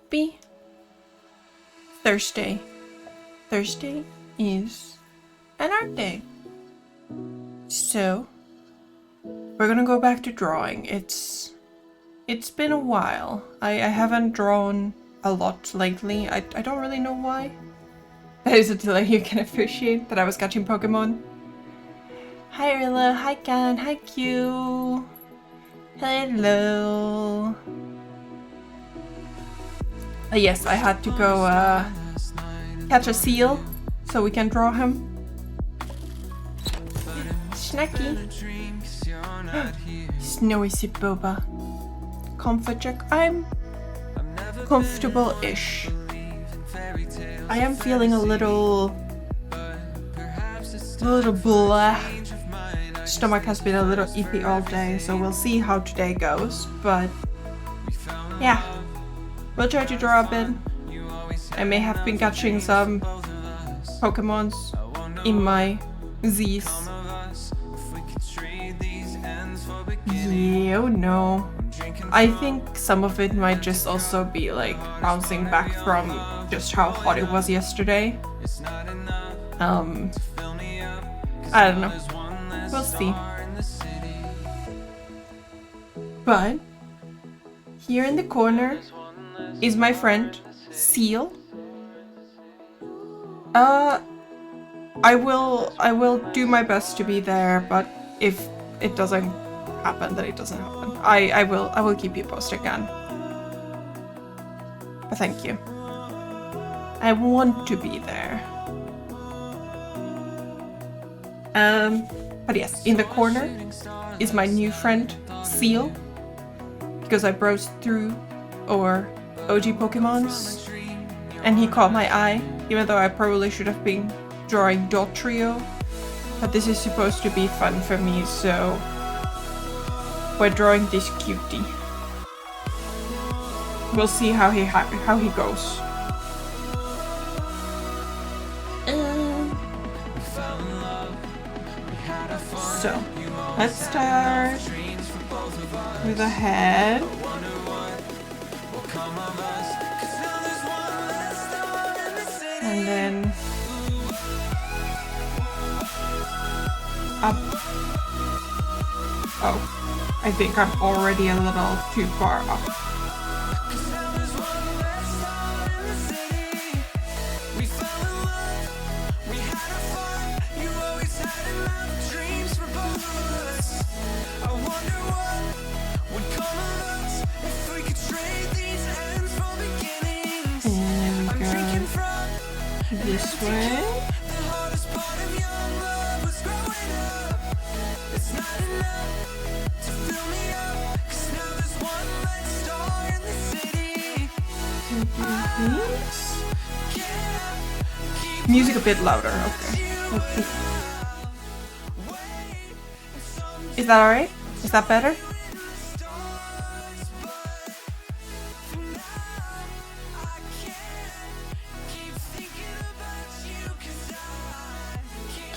Happy Thursday. Thursday is an art day. So we're gonna go back to drawing. It's been a while. I haven't drawn a lot lately. I don't really know why. That is until you can appreciate that I was catching Pokemon. Hi Rilla, hi Can, hi Q. Hello. Yes, I had to go catch a seal so we can draw him. Snacky. Snowy Siboba. Comfort check. I'm comfortable-ish. I am feeling a little blah. Stomach has been a little iffy all day, so we'll see how today goes. But yeah, we'll try to draw a bit. I may have been catching some Pokemons in my Z's. Yeah, oh no. I think some of it might just also be like bouncing back from just how hot it was yesterday. I don't know. We'll see. But here in the corner is my friend Seal. I will do my best to be there, but if it doesn't happen, then it doesn't happen. I will keep you posted again. But thank you. I want to be there. But yes, in the corner is my new friend Seal, because I browsed through our OG Pokemons and he caught my eye, even though I probably should have been drawing Dot Trio. But this is supposed to be fun for me, so we're drawing this cutie. We'll see how he goes. So let's start with a head. And then up. Oh, I think I'm already a little too far up. This way. Music a bit louder, okay. Is that alright? Is that better?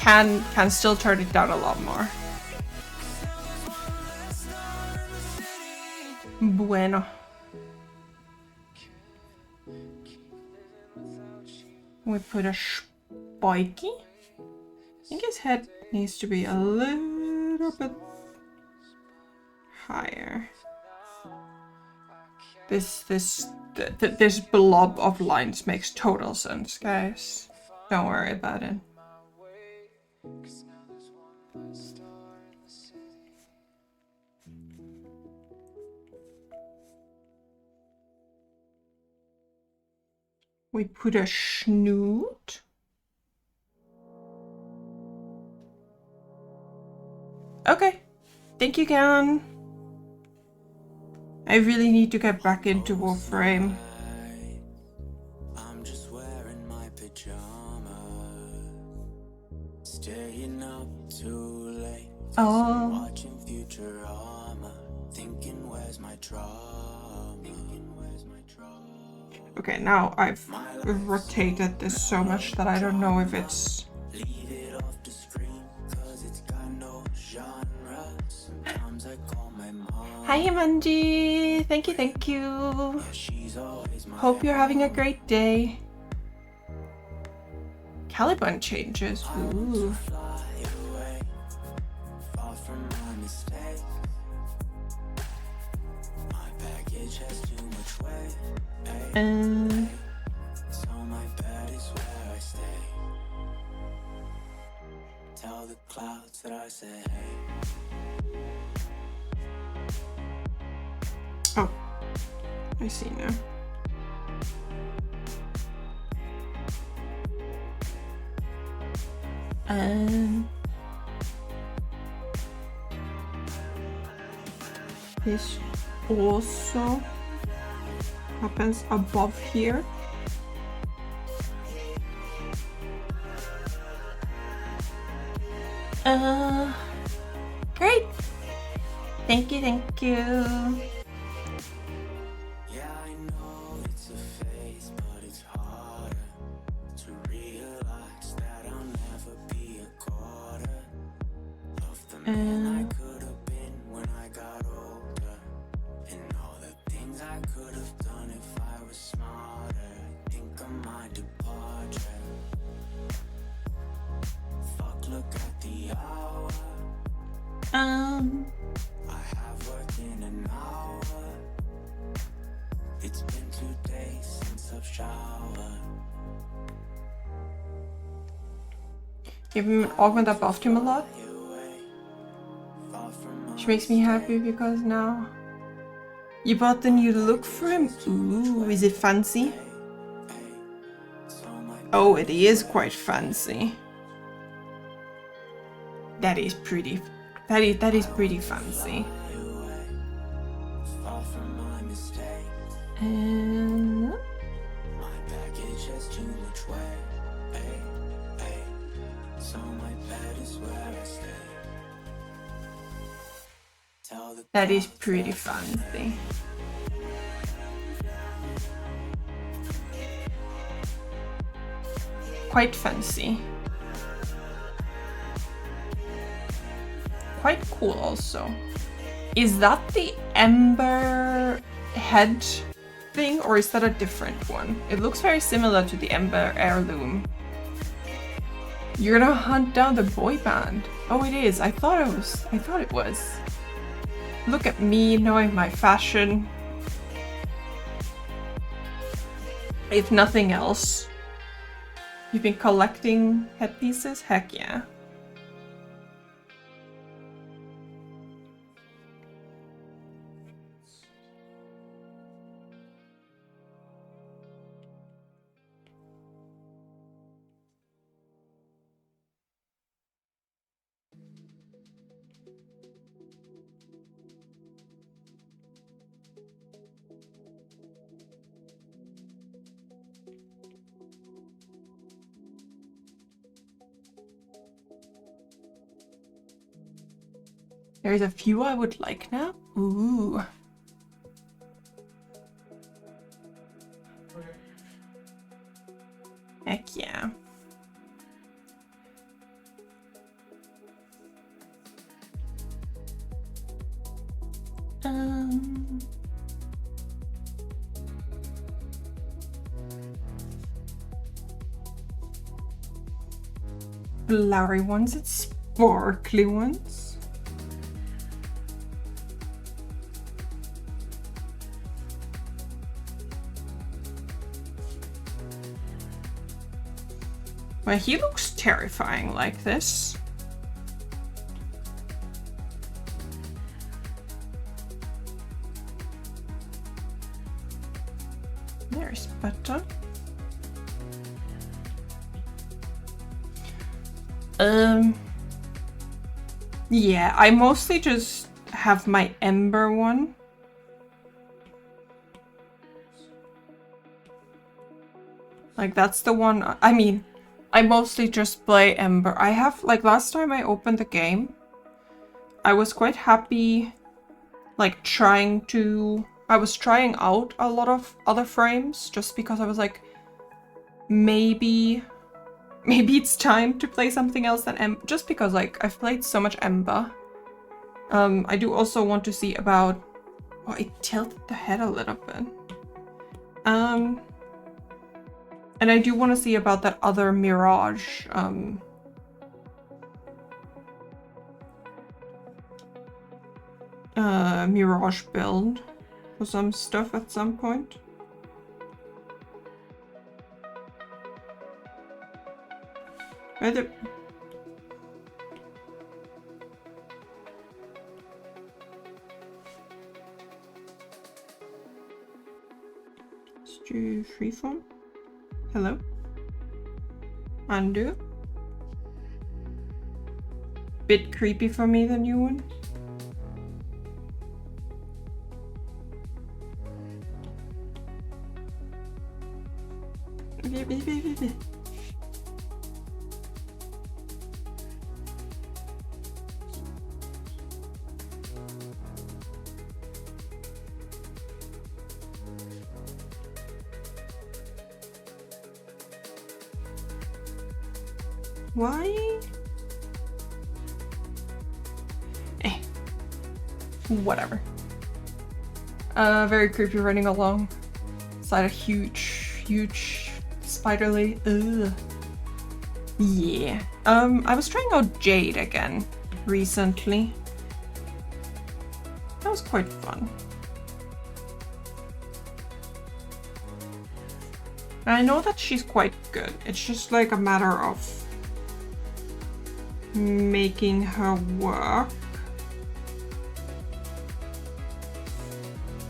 Can still turn it down a lot more. Bueno. We put a spiky. I think his head needs to be a little bit higher. This blob of lines makes total sense, guys. Don't worry about it. We put a snoot. Okay, thank you, Can. I really need to get back into Warframe. I'm just wearing my pajamas, staying up too late. Watching Futurama, thinking where's my trauma. Okay, now I've rotated this so much that I don't know if it's... Hi Himanji! Thank you, thank you! Hope you're having a great day. Caliban changes. Ooh. Tell the clouds that I said hey. Oh, I see now. This also happens above here. Great. Thank you, thank you. Yeah, I know it's a phase, but it's harder to realize that I'll never be a quarter of the man I could have been when I got older, and all the things I could have done if I was smarter. Think of my departure. Fuck, look at the hour. I have worked in an hour. It's been 2 days since I've showered. You've been augment that buffed him a lot. Which makes me happy because now you bought the new look for him. Ooh, is it fancy? Oh, it is quite fancy. That is pretty. That is pretty fancy. And My baggage has too much weight. So my bed is where I stay. Tell the that is pretty fancy. Quite fancy. Quite cool also. Is that the Ember head thing or is that a different one? It looks very similar to the Ember heirloom. You're gonna hunt down the boy band. Oh, it is. I thought it was. Look at me knowing my fashion. If nothing else. You've been collecting headpieces? Heck yeah. There's a few I would like now. Ooh. Heck yeah. Blurry ones and sparkly ones. Well, he looks terrifying like this. There's better. Yeah, I mostly just have my Ember one. Like, that's the one, I mean, I mostly just play Ember. I have, like, last time I opened the game, I was quite happy, like, I was trying out a lot of other frames, just because I was like, maybe it's time to play something else than Ember, just because, like, I've played so much Ember. I do also want to see about... Oh, it tilted the head a little bit. And I do want to see about that other Mirage, Mirage build for some stuff at some point. Either... Let's do freeform. Hello? Undo. Bit creepy for me, the new one. Why? Whatever. Very creepy running along. Inside a huge spider lady. Ugh. Yeah. I was trying out Jade again recently. That was quite fun. I know that she's quite good. It's just like a matter of making her work.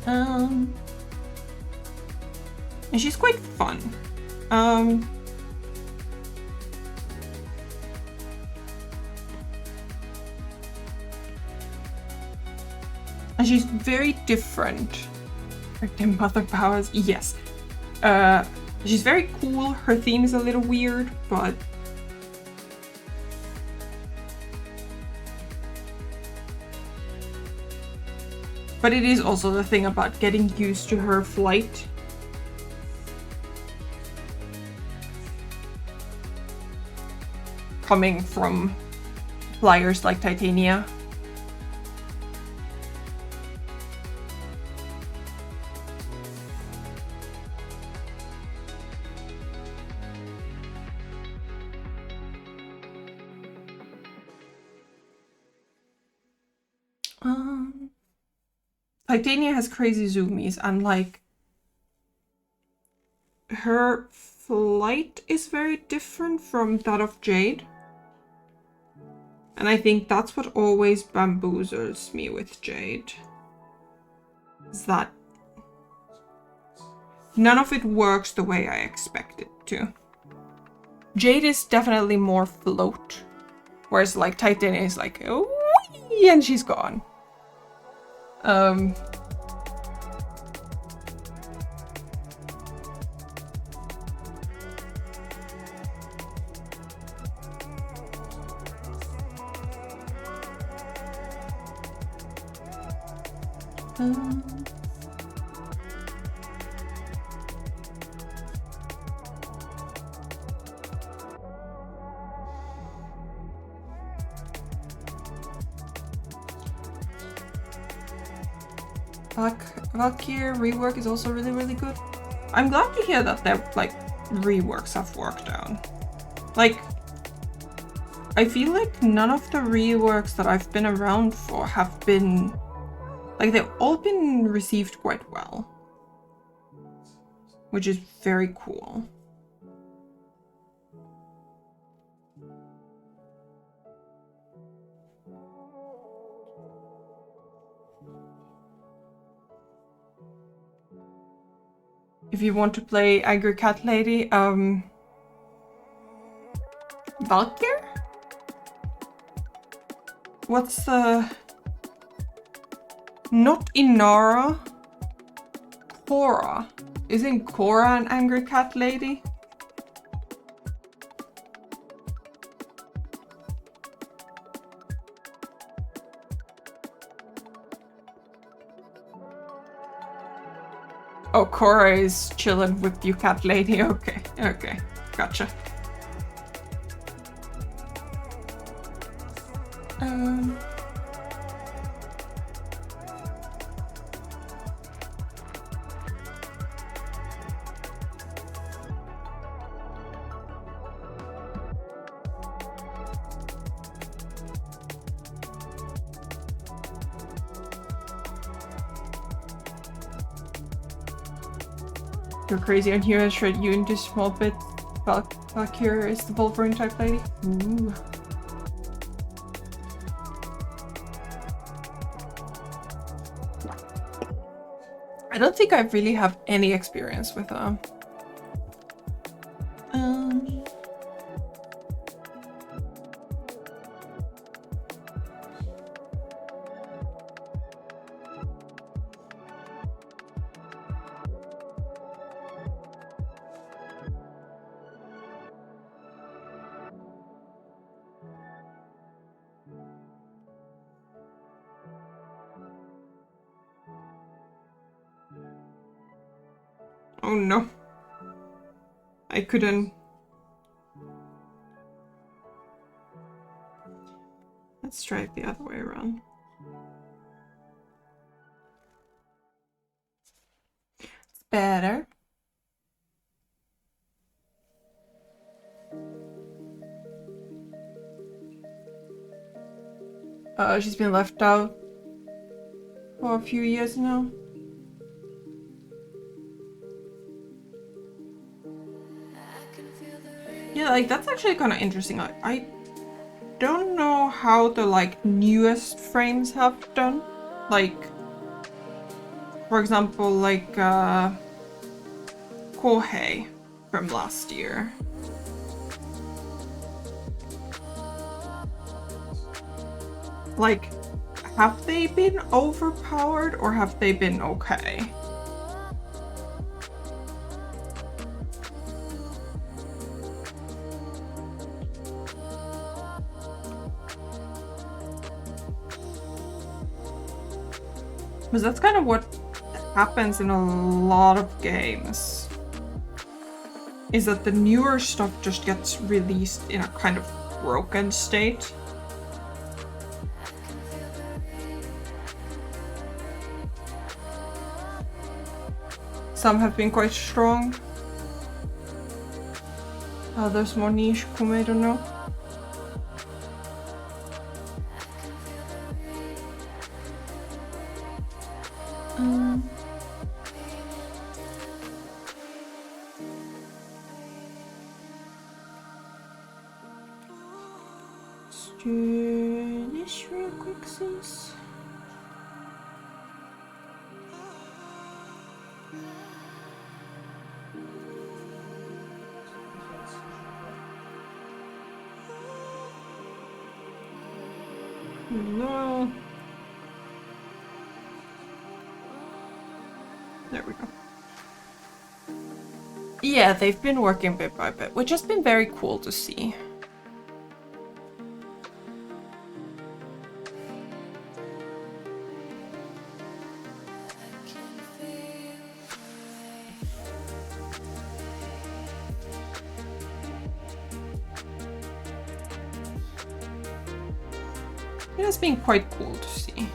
And she's quite fun. And she's very different. Like the mother powers, yes. She's very cool. Her theme is a little weird, but it is also the thing about getting used to her flight. Coming from flyers like Titania. Titania has crazy zoomies, and like her flight is very different from that of Jade. And I think that's what always bamboozles me with Jade. Is that none of it works the way I expect it to. Jade is definitely more float, whereas like Titania is like, oh, and she's gone. Valkyrie rework is also really good. I'm glad to hear that their like reworks have worked out. Like, I feel like none of the reworks that I've been around for have been like, they've all been received quite well, which is very cool. If you want to play Angry Cat Lady, Valkyr? What's not Inara? Korra. Isn't Korra an Angry Cat Lady? Oh, Korra is chilling with you, Cat Lady. Okay, okay, gotcha. You're crazy, and here I shred you into small bits. Valkyria is the Wolverine type lady. Ooh. I don't think I really have any experience with Oh no. I couldn't. Let's try it the other way around. It's better. She's been left out for a few years now. Yeah, like that's actually kind of interesting. Like, I don't know how the like newest frames have done. Like, for example, like Kohei from last year. Like, have they been overpowered or have they been okay? Because that's kind of what happens in a lot of games. Is that the newer stuff just gets released in a kind of broken state. Some have been quite strong. Others more niche, whom I don't know. Let's do this real quick, sis. No. There we go. Yeah, they've been working bit by bit, which has been very cool to see. It has been quite cool to see.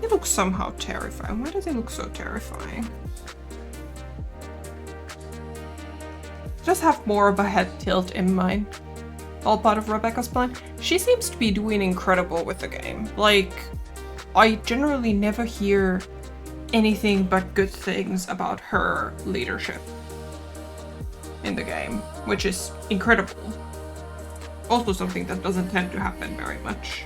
It looks somehow terrifying. Why does it look so terrifying? Just have more of a head tilt in mind. All part of Rebecca's plan. She seems to be doing incredible with the game. Like, I generally never hear anything but good things about her leadership in the game, which is incredible. Also something that doesn't tend to happen very much.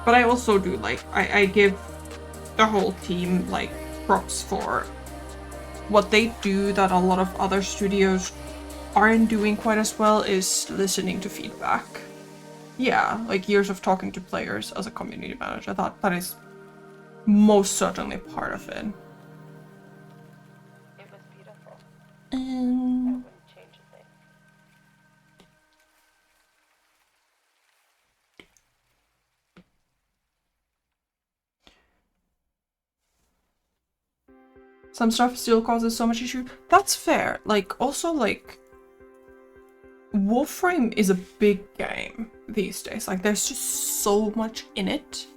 But I also do like, I give the whole team like props for what they do that a lot of other studios aren't doing quite as well, is listening to feedback. Yeah, like years of talking to players as a community manager, that is most certainly part of it. It was beautiful. I And wouldn't change a thing. some stuff still causes so much issue. That's fair. Like, also, like, Warframe is a big game these days. Like, there's just so much in it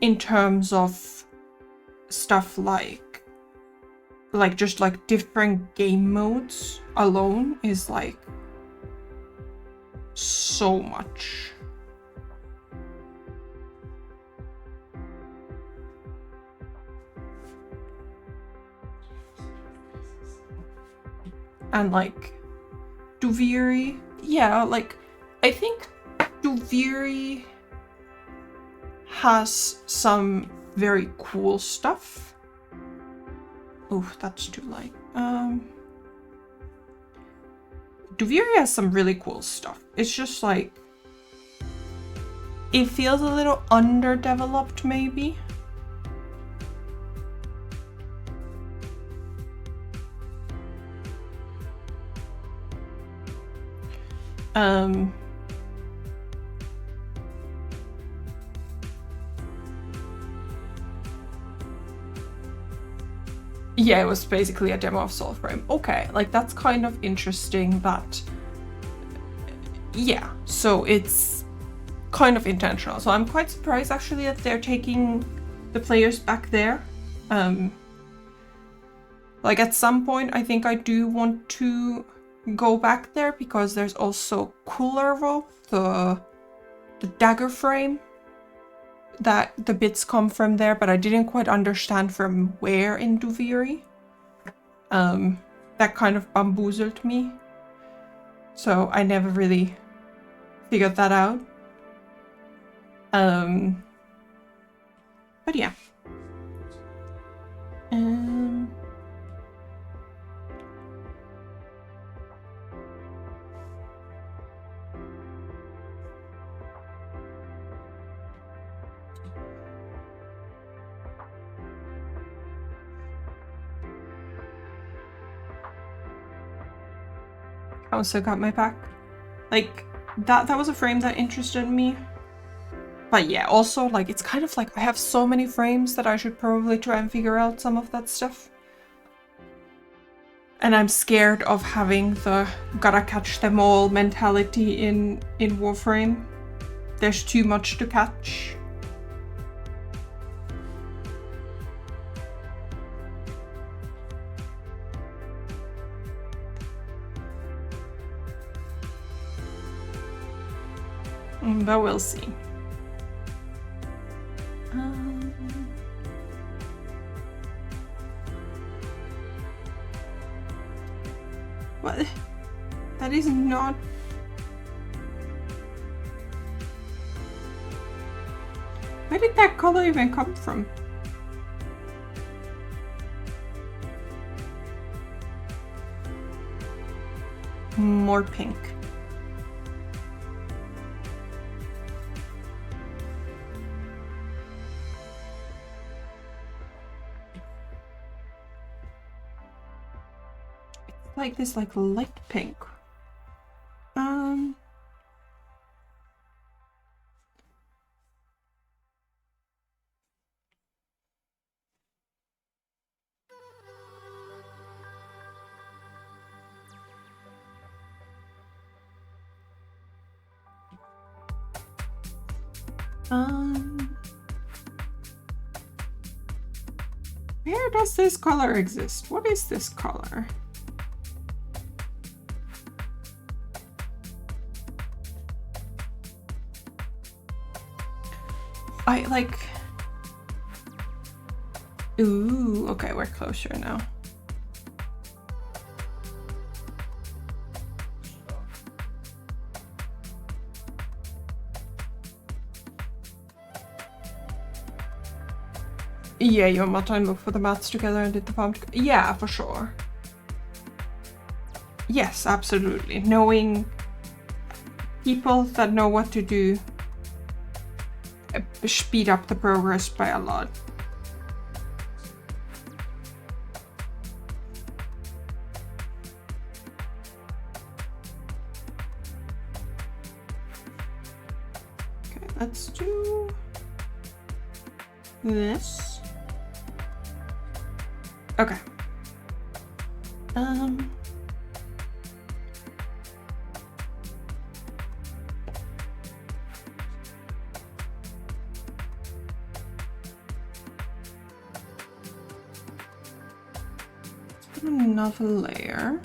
in terms of stuff like just like different game modes alone is like so much. and like Duviri. Yeah, like I think Duviri has some very cool stuff. Oh, that's too light. Duviri has some really cool stuff. It's just like it feels a little underdeveloped, maybe. Yeah, it was basically a demo of Soulframe. Okay, like that's kind of interesting that... Yeah, so it's kind of intentional. So I'm quite surprised actually that they're taking the players back there. Like at some point I think I do want to go back there because there's also Kullervo, the dagger frame, that the bits come from there, but I didn't quite understand from where in Duviri. That kind of bamboozled me. So I never really figured that out. But yeah. I also got my pack. Like, that was a frame that interested me. But yeah, also, like, it's kind of like I have so many frames that I should probably try and figure out some of that stuff. And I'm scared of having the gotta catch them all mentality in Warframe. There's too much to catch. But we'll see. What? That is not... Where did that color even come from? More pink. Like this, like light pink. Where does this color exist? What is this color? I like... Ooh, okay, we're closer now. Yeah, you and Martin looked for the maths together and did the farm together. Yeah, for sure. Yes, absolutely. Knowing people that know what to do speed up the progress by a lot. Okay, let's do this. Okay. Another layer.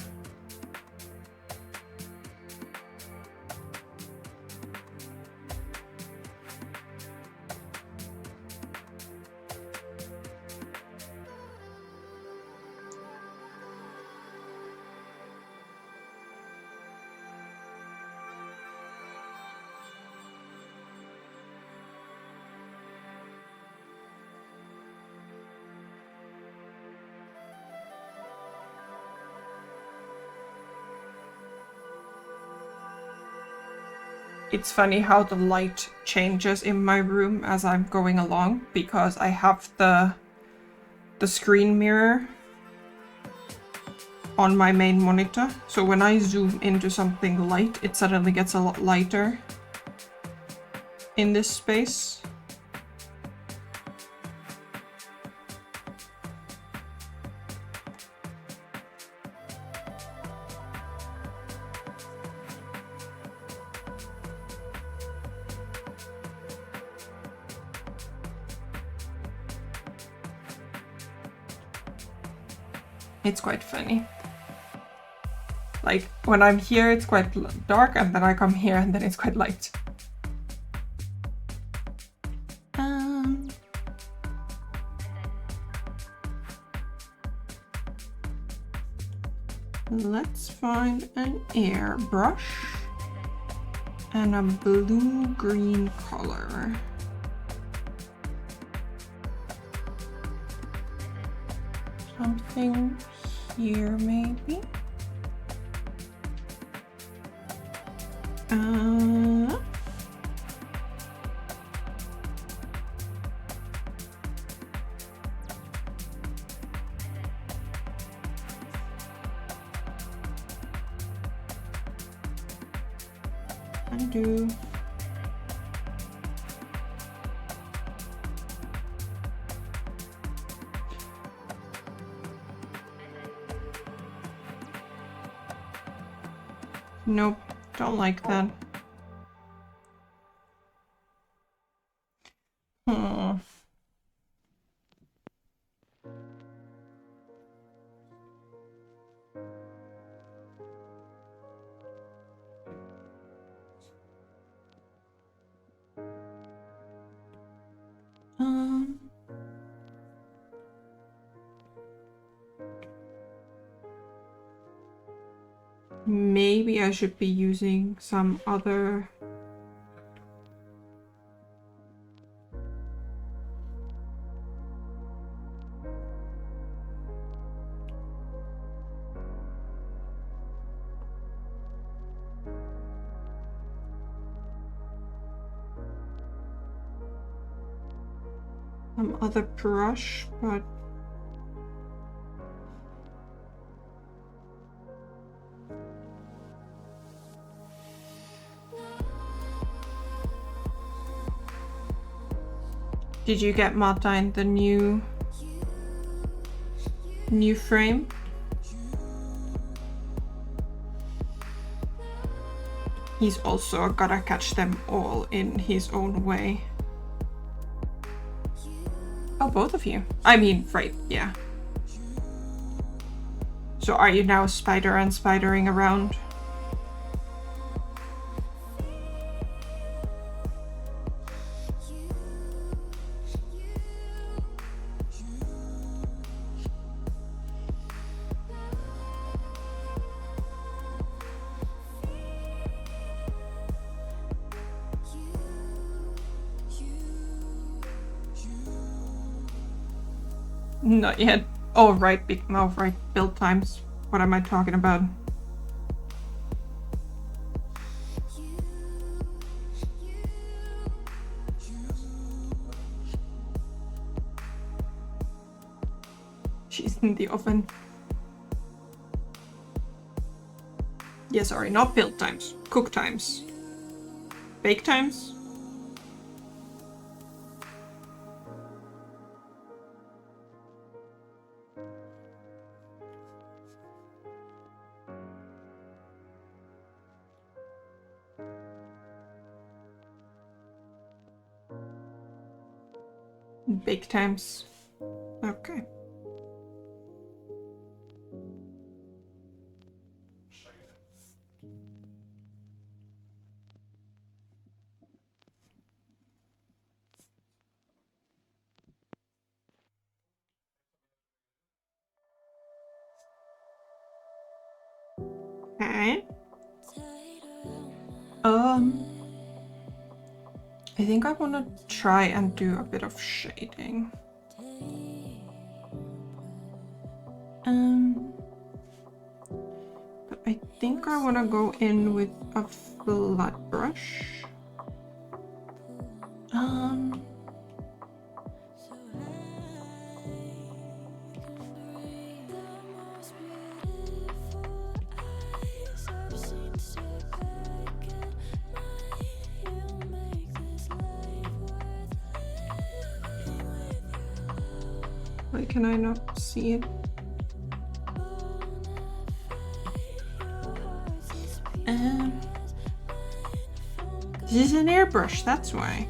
it's funny how the light changes in my room as I'm going along, because I have the screen mirror on my main monitor. So when I zoom into something light, it suddenly gets a lot lighter in this space. It's quite funny. Like, when I'm here, it's quite dark, and then I come here, and then it's quite light. Let's find an airbrush and a blue-green color. Something here, maybe? Undo. Nope, don't like that. Maybe I should be using some other... some other brush, but... Did you get Martine the new frame? He's also gotta catch them all in his own way. Oh, both of you. I mean, right, yeah. So are you now spidering around? Not yet. Oh, right. Oh, right. Build times. What am I talking about? She's in the oven. Yeah, sorry. Not build times. Cook times. Bake times? Bake times. Okay. Okay. I think I want to try and do a bit of shading. But I think I want to go in with a flat brush. Why can I not see it? This is an airbrush, that's why.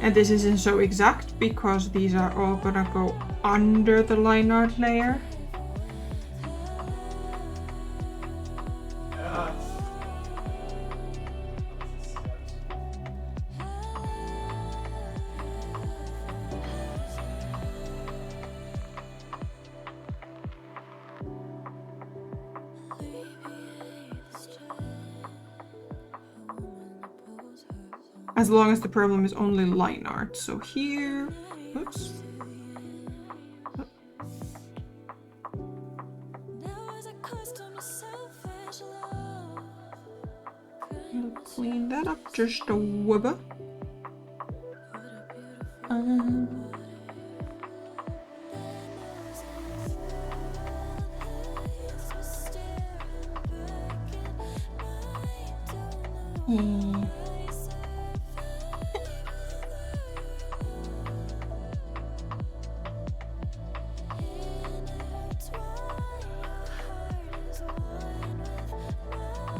And this isn't so exact because these are all gonna go under the line art layer. As long as the problem is only line art. So here, oops. I'll clean that up just a wibba.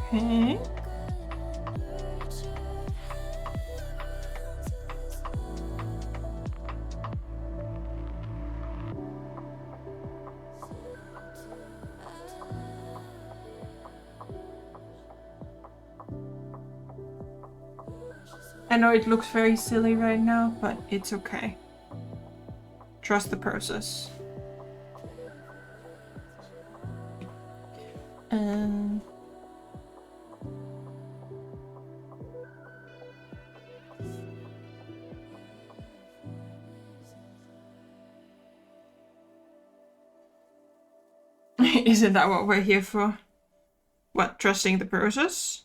Okay. I know it looks very silly right now, but it's okay. Trust the process. Isn't that what we're here for? What, trusting the process?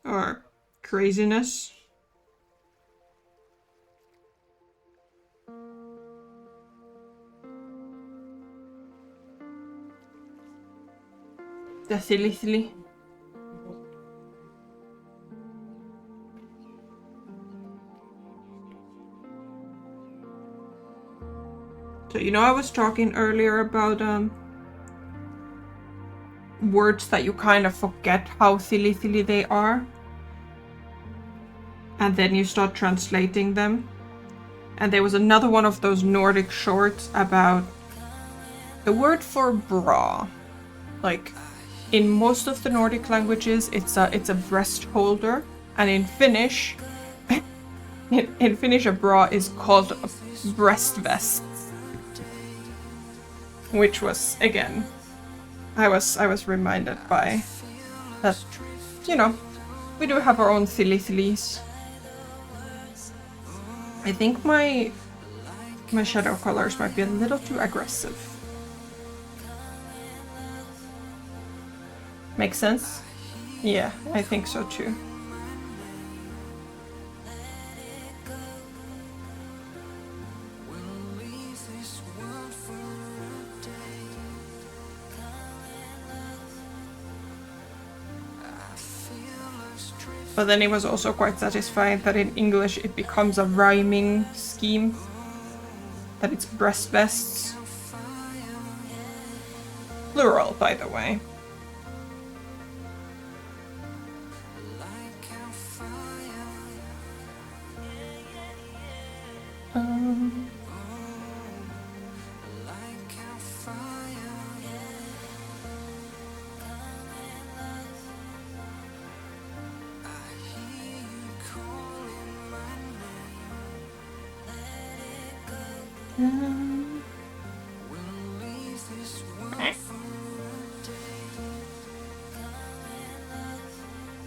Or craziness? The silly. So you know I was talking earlier about words that you kind of forget how silly they are. And then you start translating them. And there was another one of those Nordic shorts about the word for bra. Like in most of the Nordic languages, it's a breast holder, and in Finnish, in Finnish a bra is called a breast vest, which was again, I was reminded by that, you know, we do have our own sillies. I think my shadow colors might be a little too aggressive. Makes sense? Yeah, I think so too. But then it was also quite satisfying that in English it becomes a rhyming scheme. That it's breast vests. Plural, by the way.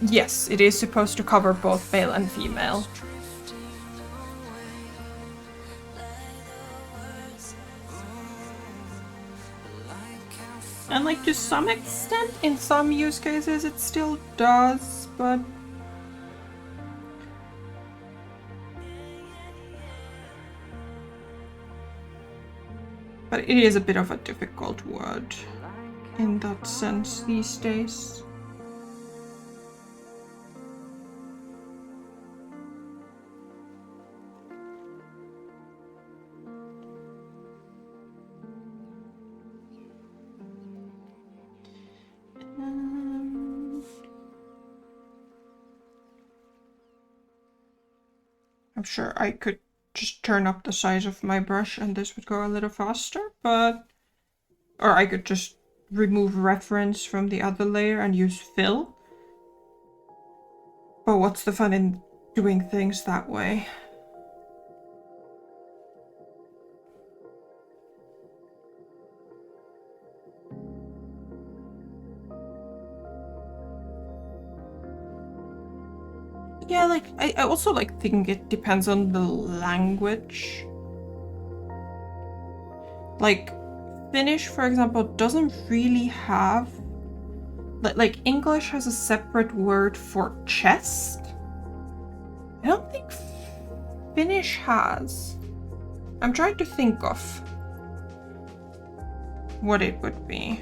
Yes, it is supposed to cover both male and female. And like to some extent, in some use cases it still does, but it is a bit of a difficult word in that sense these days. I'm sure I could just turn up the size of my brush and this would go a little faster, but... Or I could just remove reference from the other layer and use fill. But what's the fun in doing things that way? Yeah, like, I also like think it depends on the language. Like, Finnish, for example, doesn't really have... Like, English has a separate word for chest. I don't think Finnish has. I'm trying to think of what it would be.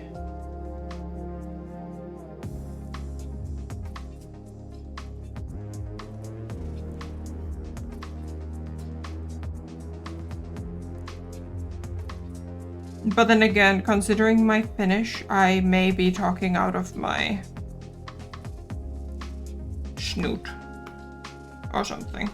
But then again, considering my Finnish, I may be talking out of my snoot or something.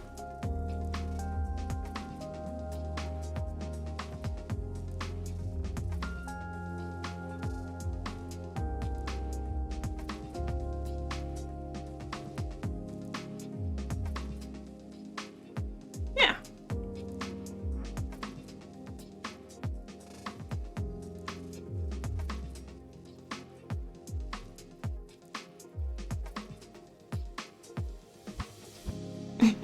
Yeah.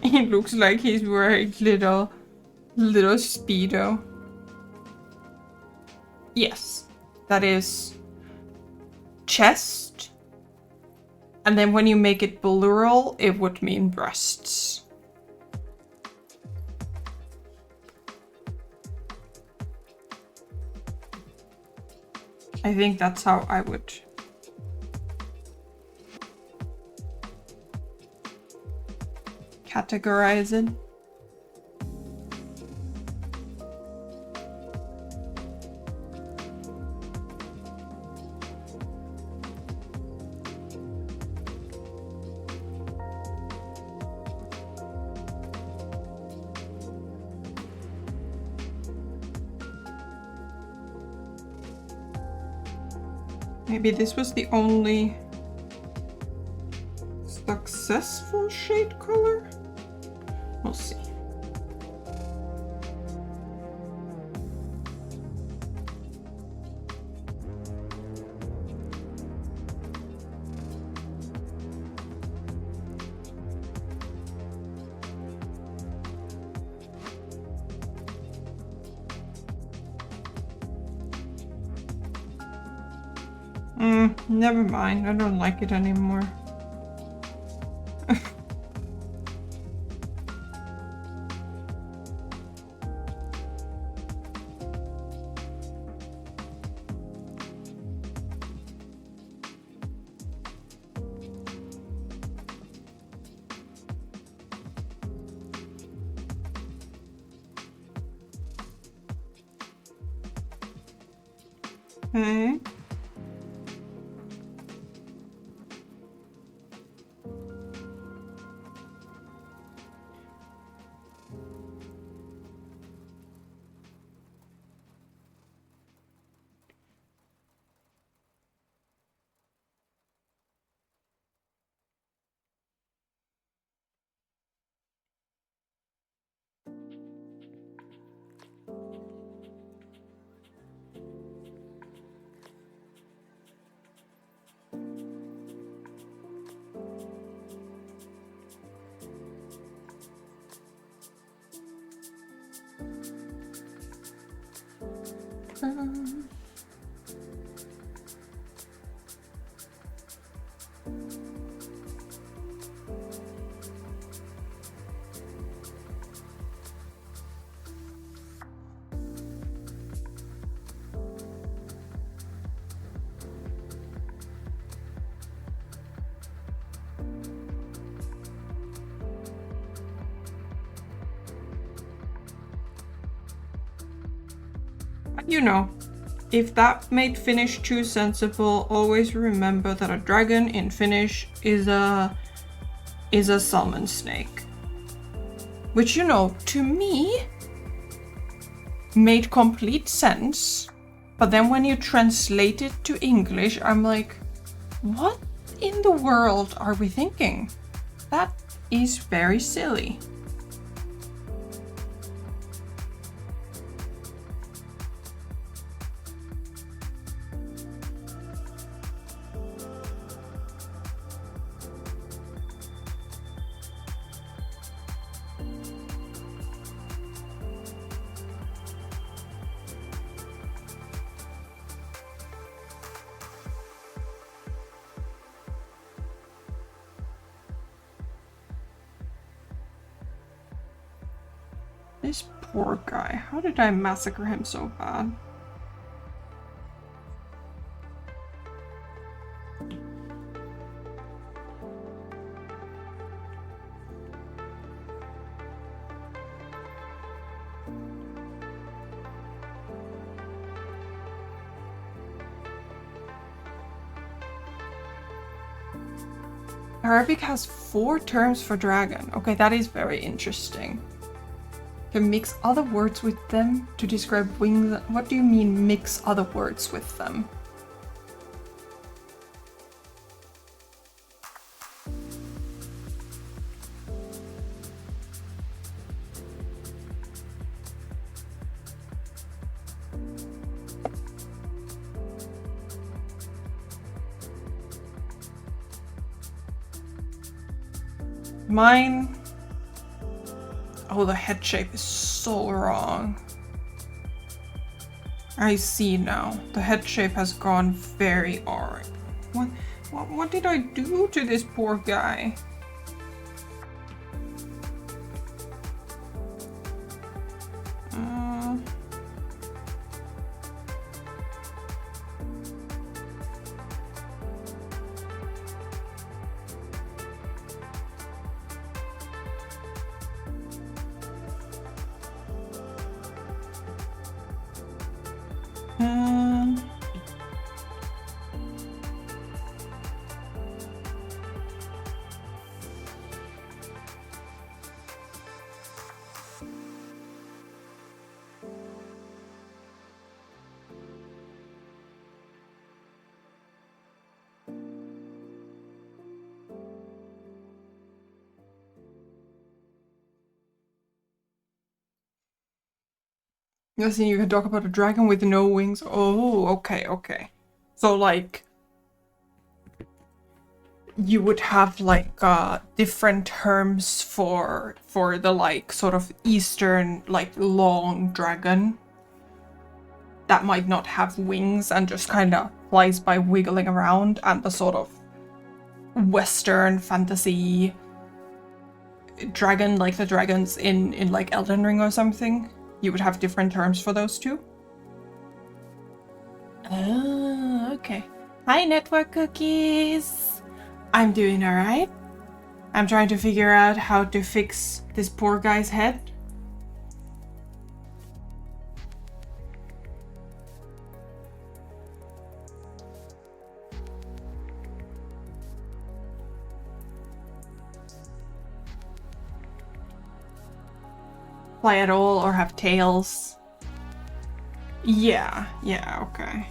It looks like he's wearing little Speedo. Yes, that is chest. And then when you make it plural, it would mean breasts. I think that's how I would categorize it. Maybe this was the only successful shade color? We'll see. Never mind, I don't like it anymore. Okay. You know, if that made Finnish too sensible, always remember that a dragon in Finnish is a salmon snake. Which, you know, to me made complete sense. But then when you translate it to English, I'm like, what in the world are we thinking? That is very silly. This poor guy. How did I massacre him so bad? Arabic has 4 terms for dragon. Okay, that is very interesting. Can mix other words with them to describe wings. What do you mean mix other words with them? Mine. Oh, the head shape is so wrong. I see now. The head shape has gone very orange. What did I do to this poor guy? Yes, you can talk about a dragon with no wings. Oh, okay, okay. So like you would have like different terms for the like sort of eastern like long dragon that might not have wings and just kind of flies by wiggling around, and the sort of western fantasy dragon like the dragons in like Elden Ring or something. You would have different terms for those two. Oh, okay. Hi, network cookies. I'm doing alright. I'm trying to figure out how to fix this poor guy's head. Fly at all or have tails. Yeah, okay.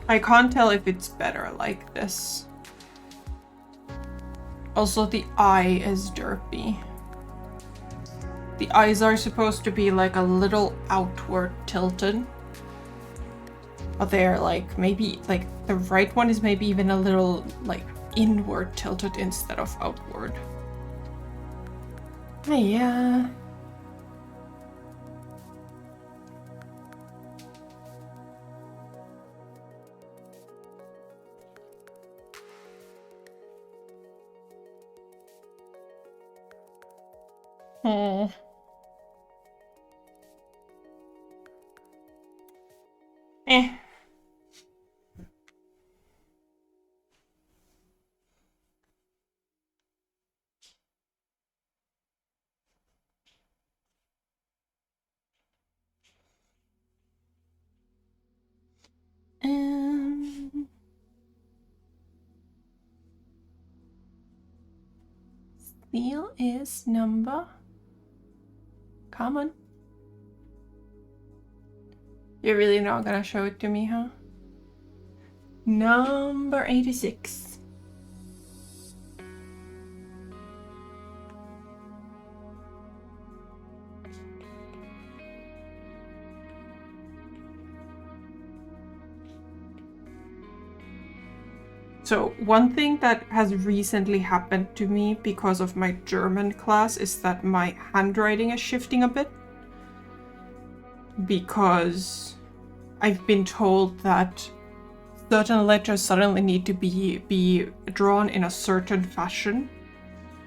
I can't tell if it's better like this. Also, the eye is derpy. The eyes are supposed to be like a little outward tilted. But they're like, maybe, like, the right one is maybe even a little, like, inward tilted instead of outward. Yeah. Oh. Eh. Seal is number. Come on. You're really not gonna show it to me, huh? Number 86. So one thing that has recently happened to me because of my German class is that my handwriting is shifting a bit. Because I've been told that certain letters suddenly need to be drawn in a certain fashion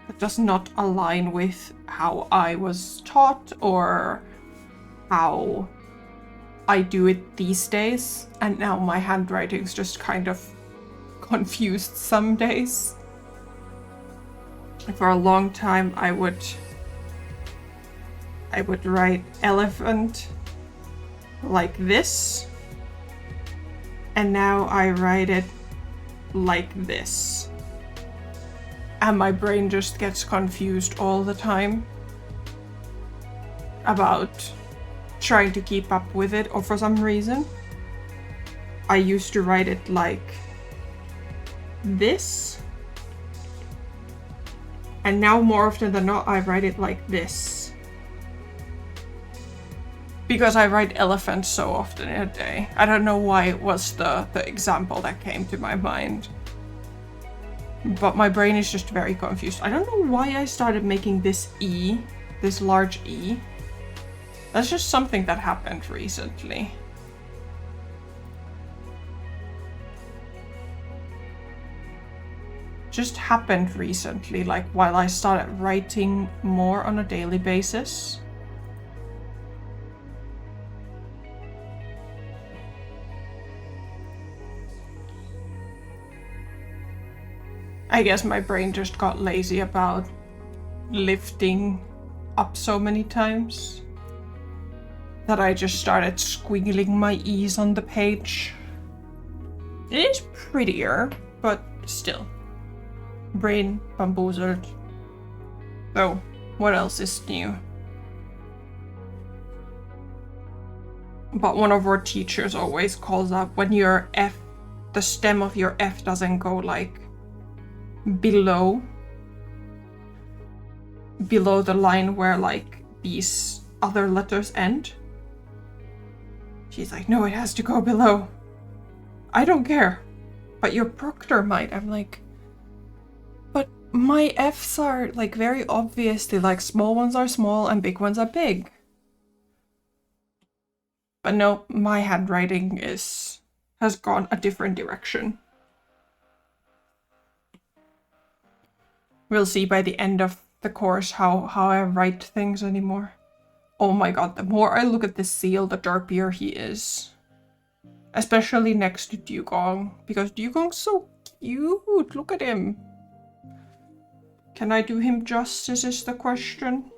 that does not align with how I was taught or how I do it these days. And now my handwriting's just kind of confused some days. For a long time I would write elephant like this, and now I write it like this, and my brain just gets confused all the time about trying to keep up with it. Or for some reason I used to write it like this, and now more often than not I write it like this. Because I write elephant so often in a day. I don't know why it was the example that came to my mind. But my brain is just very confused. I don't know why I started making this E, this large E. That's just something that happened recently. Just happened recently, like while I started writing more on a daily basis. I guess my brain just got lazy about lifting up so many times that I just started squiggling my E's on the page. It is prettier, but still. Brain bamboozled. So, what else is new? But one of our teachers always calls out when your F, the stem of your F doesn't go like below the line where like these other letters end. She's like, no, it has to go below. I don't care, but your proctor might. I'm like, but my F's are like very obviously like small ones are small and big ones are big. But no, my handwriting has gone a different direction. We'll see by the end of the course how I write things anymore. Oh my god, the more I look at this seal, the derpier he is. Especially next to Dugong, because Dugong's so cute. Look at him. Can I do him justice is the question.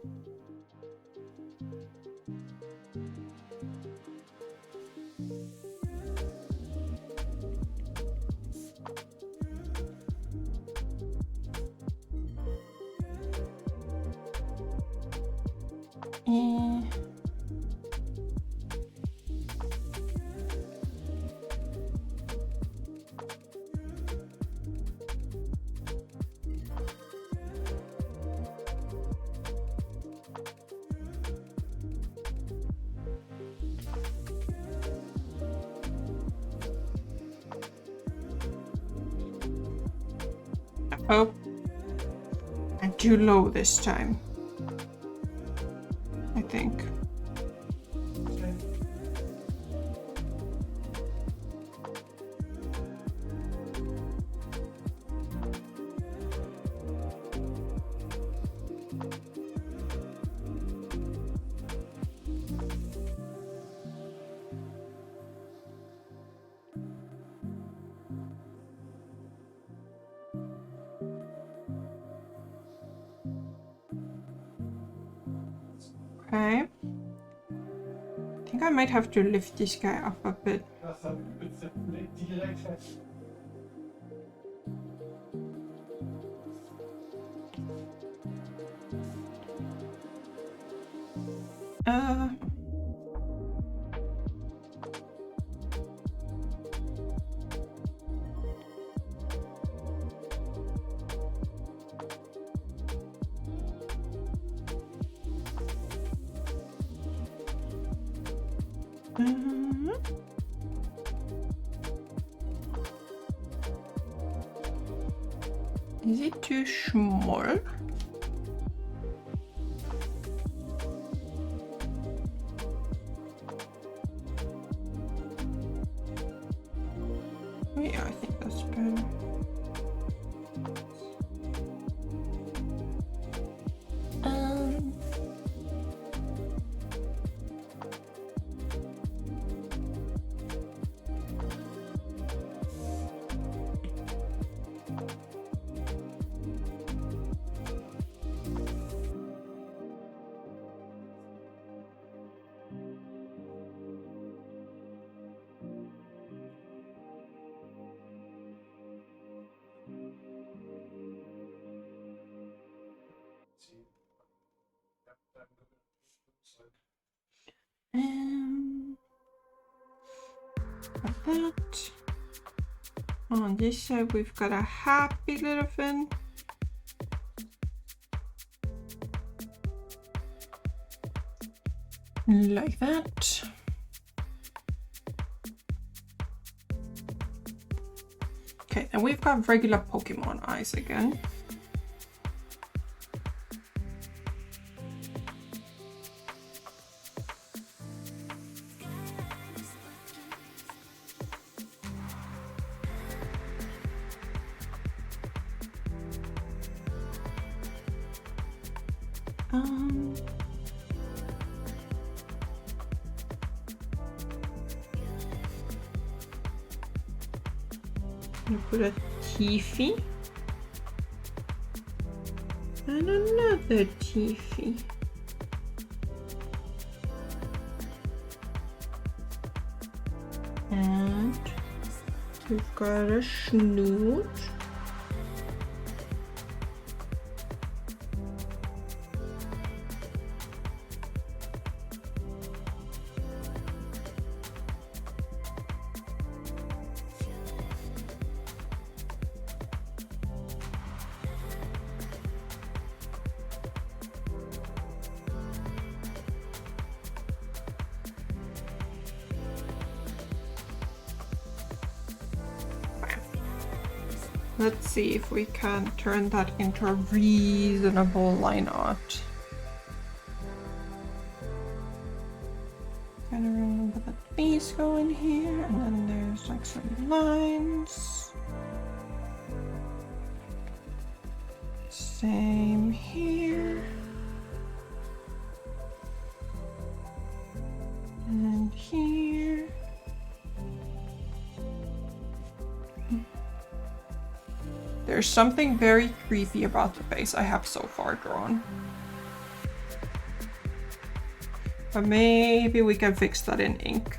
Oh. And too low this time. I think. Okay. I think I might have to lift this guy up a bit. Is it too small? Yeah, I think that's better. Like that. On this side, we've got a happy little fin. Like that. Okay, and we've got regular Pokemon eyes again. Put a Tiffy and another Tiffy. And we've got a Snoot. Let's see if we can turn that into a reasonable line art. Gotta remember that these go in here, and then there's like some lines. Same here. And here. There's something very creepy about the face I have so far drawn. But maybe we can fix that in ink.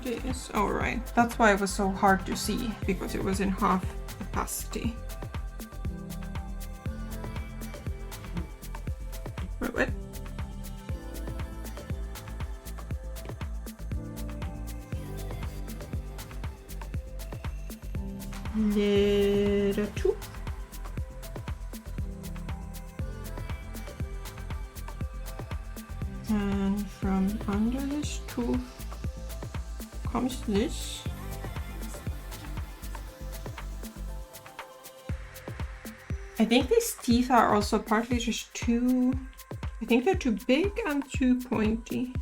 It is alright. That's why it was so hard to see, because it was in half opacity. Wait. tooth. And from under this tooth comes this. I think these teeth are also partly just too... I think they're too big and too pointy.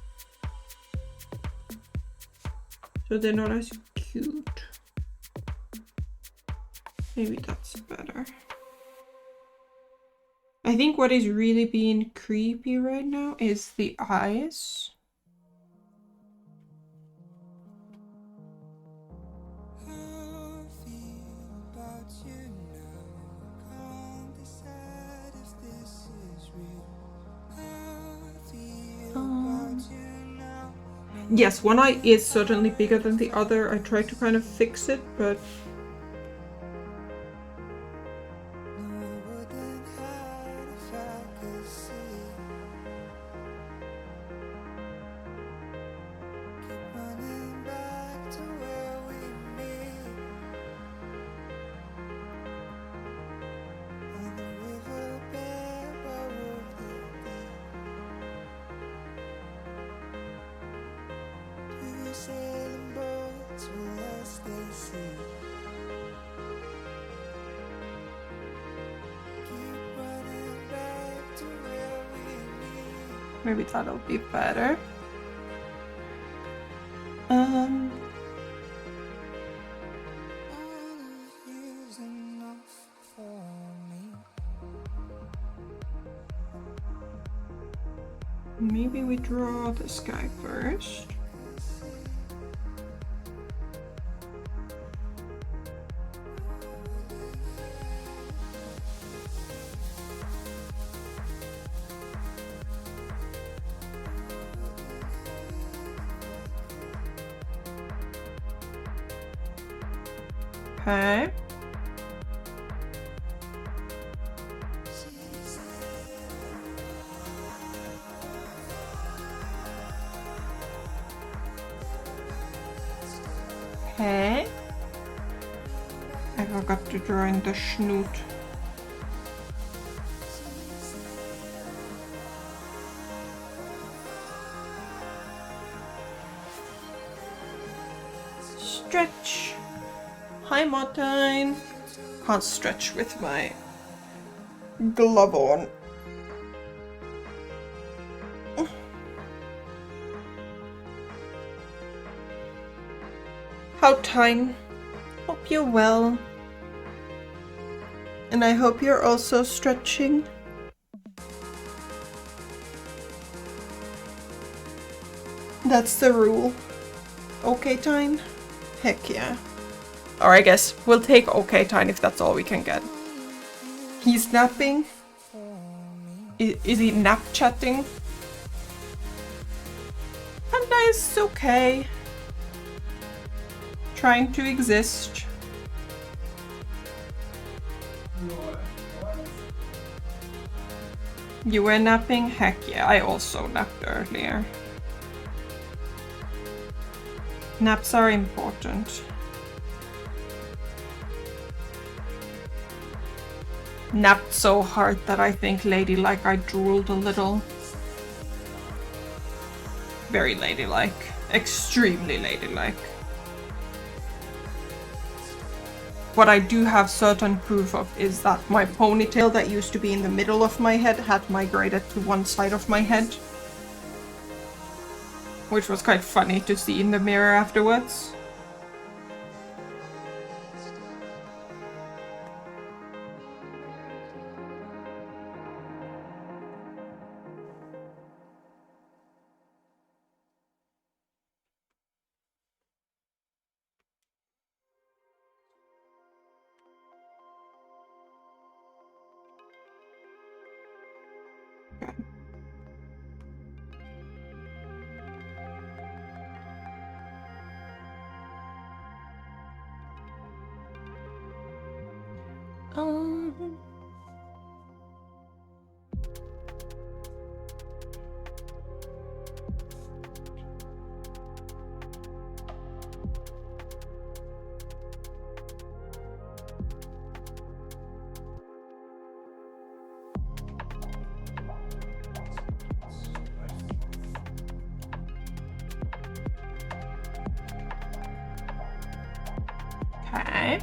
So they're not as cute. Maybe that's better. I think what is really being creepy right now is the eyes. Yes, one eye is certainly bigger than the other. I tried to kind of fix it, but maybe that'll be better. Maybe we draw this guy first. Okay. Okay. I forgot to draw in the snoot. Stretch. Hi, Martine. Can't stretch with my glove on. How Tyne? Hope you're well. And I hope you're also stretching. That's the rule. Okay, Tyne? Heck yeah. Or I guess we'll take okay, Tyne, if that's all we can get. He's napping. Is he nap chatting? Panda is okay. Trying to exist. You were napping? Heck yeah, I also napped earlier. Naps are important. Napped so hard that I think ladylike I drooled a little. Very ladylike. Extremely ladylike. What I do have certain proof of is that my ponytail that used to be in the middle of my head had migrated to one side of my head. Which was quite funny to see in the mirror afterwards. Okay.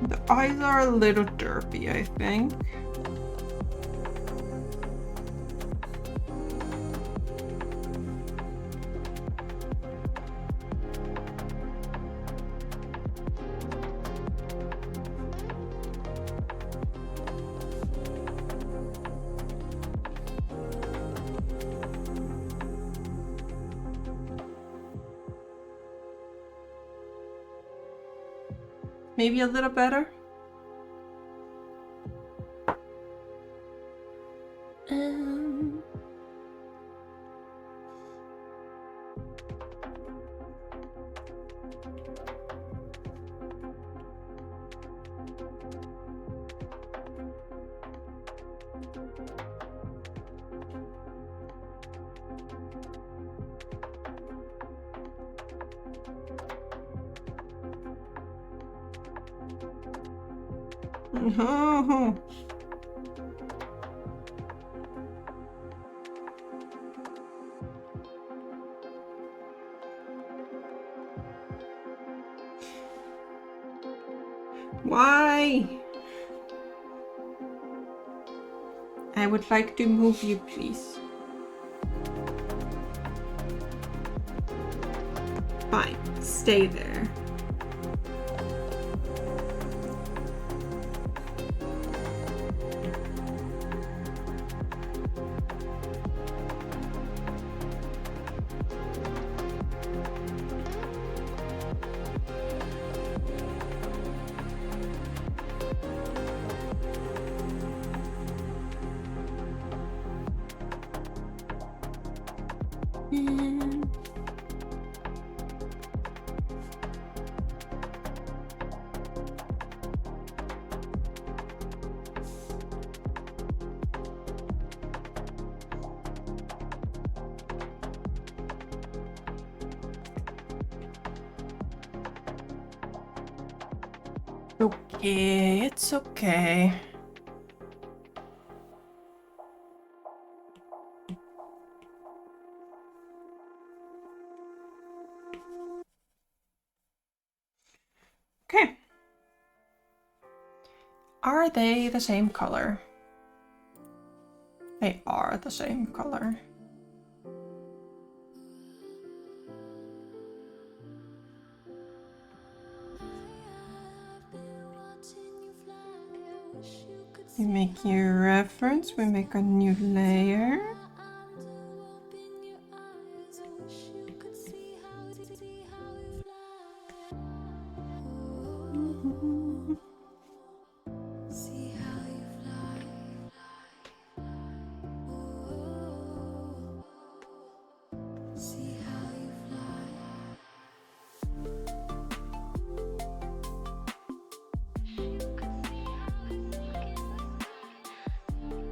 The eyes are a little derpy, I think. Maybe a little better. Oh. Why? I would like to move you, please. Fine, stay there. Okay, it's okay. Okay. Are they the same color? They are the same color. We make your reference, we make a new layer.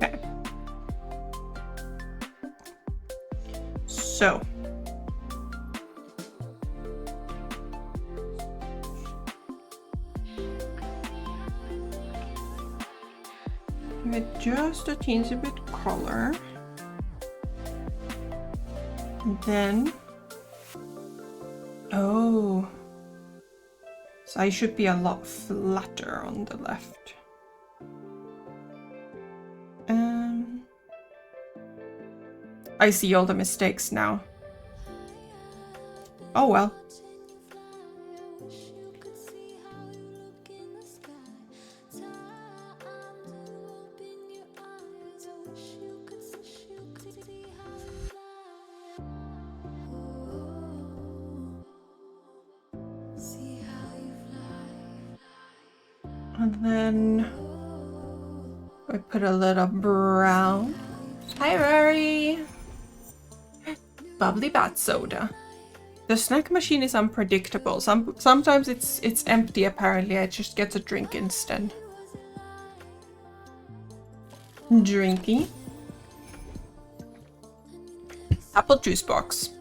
Okay. So. With just a teensy bit color. And then. Oh. So I should be a lot flatter on the left. I see all the mistakes now. Oh well. And then we put a little brown. Hi, Rory! Bubbly bat soda. The snack machine is unpredictable. Sometimes it's empty apparently. I just get a drink instead. Drinky. Apple juice box.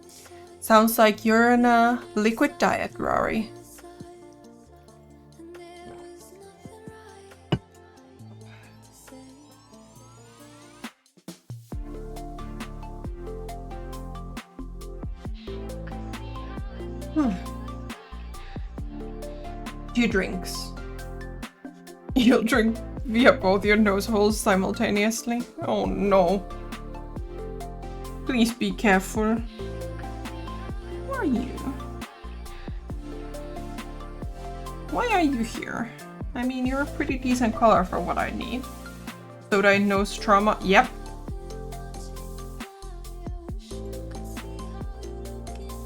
Sounds like you're on a liquid diet, Rory. Few drinks. You'll drink via both your nose holes simultaneously? Oh no. Please be careful. Who are you? Why are you here? I mean, you're a pretty decent color for what I need. Soda nose trauma. Yep.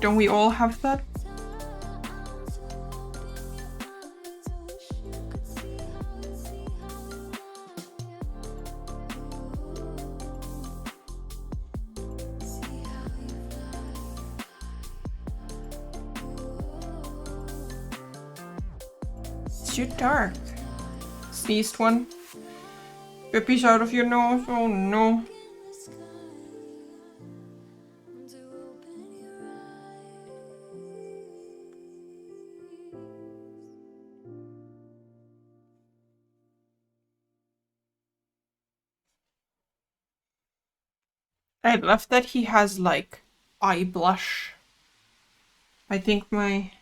Don't we all have that? It's too dark. Sneezed one. A piece out of your nose. Oh no. I love that he has like eye blush. I think my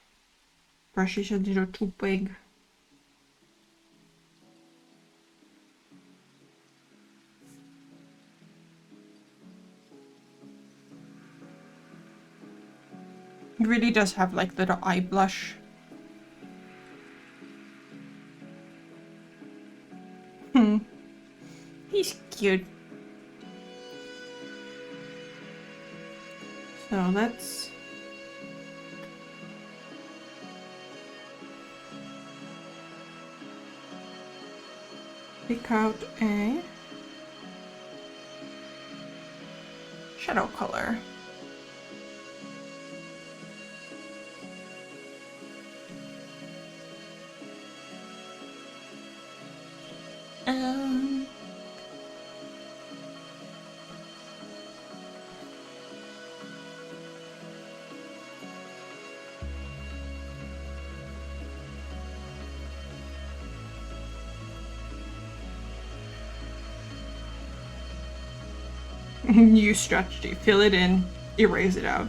brush is a little too big. It really does have like little eye blush. He's cute. So let's pick out a shadow color. New strategy. Fill it in, erase it out.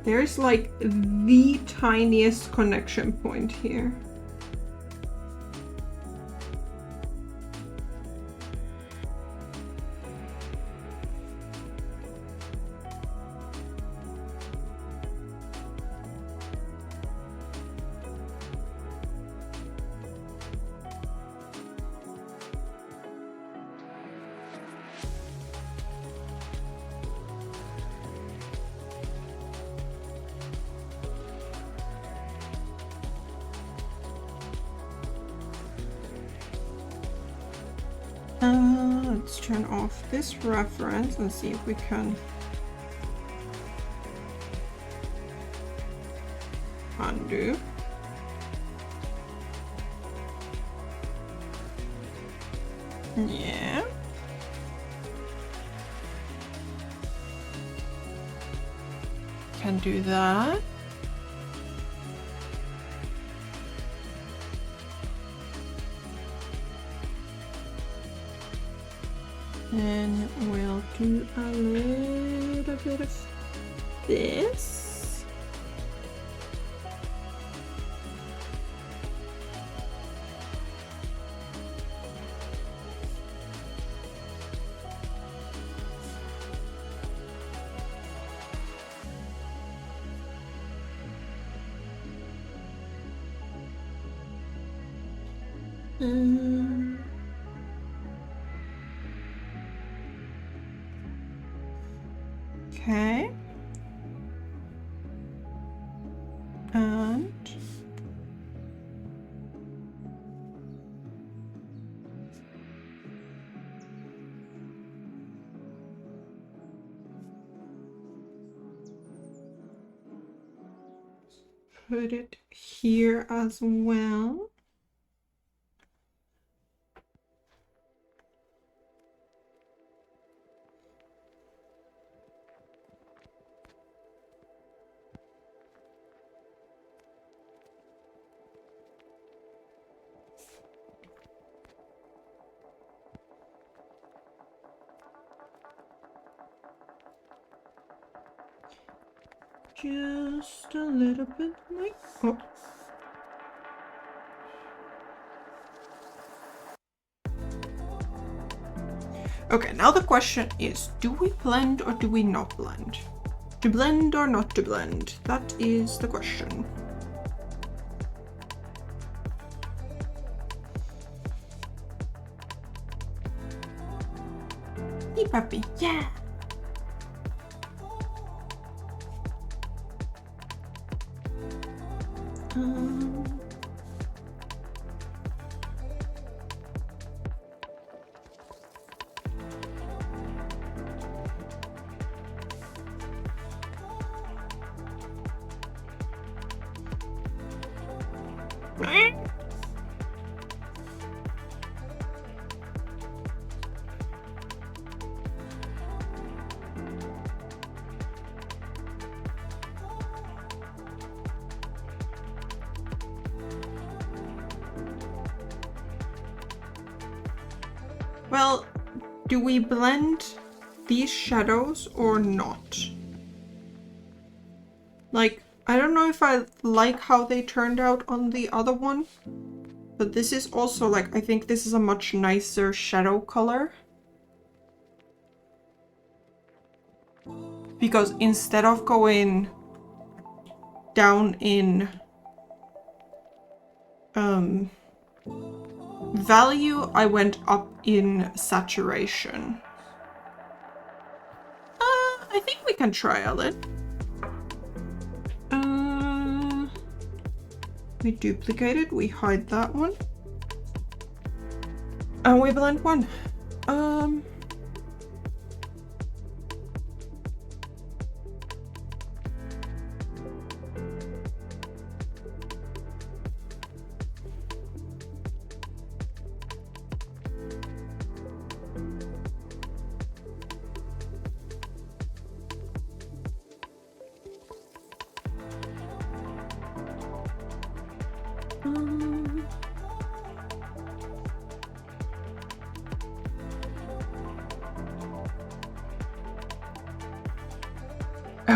There's like the tiniest connection point here. Let's turn off this reference and see if we can undo. Yeah. Can do that. Then we'll do a little bit of this. Okay. And put it here as well. Just a little bit like, oh. Okay, now the question is, do we blend or do we not blend? To blend or not to blend? That is the question. Hey puppy, yeah! Well, do we blend these shadows or not? Like, I don't know if I like how they turned out on the other one, but this is also like, I think this is a much nicer shadow color. Because instead of going down in value, I went up in saturation. I think we can trial it. We duplicate it, we hide that one. And we blend one.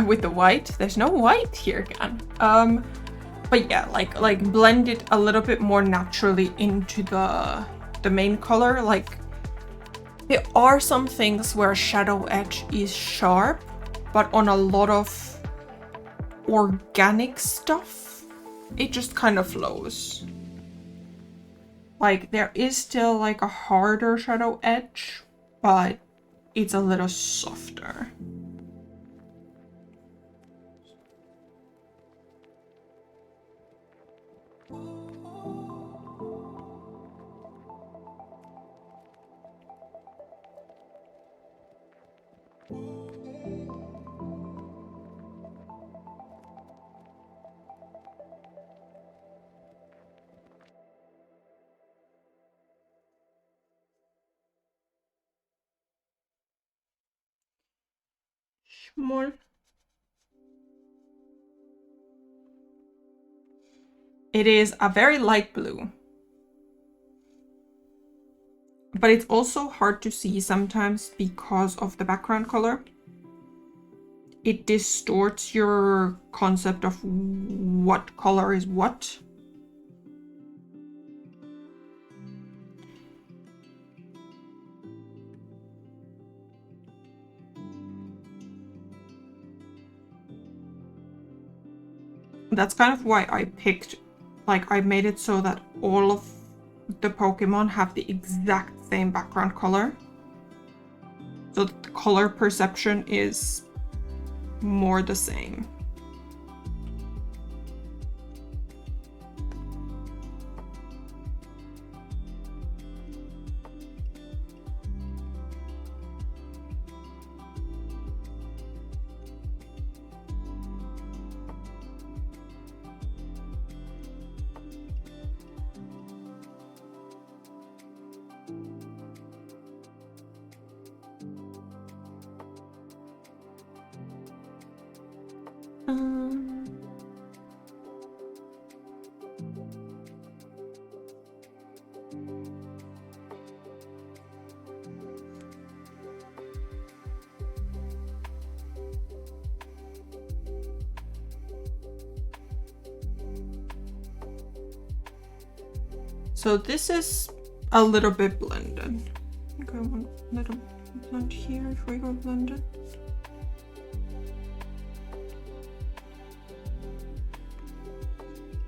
With the white, there's no white here again. But yeah, like blend it a little bit more naturally into the main color. Like, there are some things where shadow edge is sharp, but on a lot of organic stuff, it just kind of flows. Like, there is still like a harder shadow edge, but it's a little softer. More. It is a very light blue, but it's also hard to see sometimes because of the background color. It distorts your concept of what color is what. That's kind of why I picked, like, I made it so that all of the Pokemon have the exact same background color. So that the color perception is more the same. So this is a little bit blended. Okay, one little blend here if we go blended.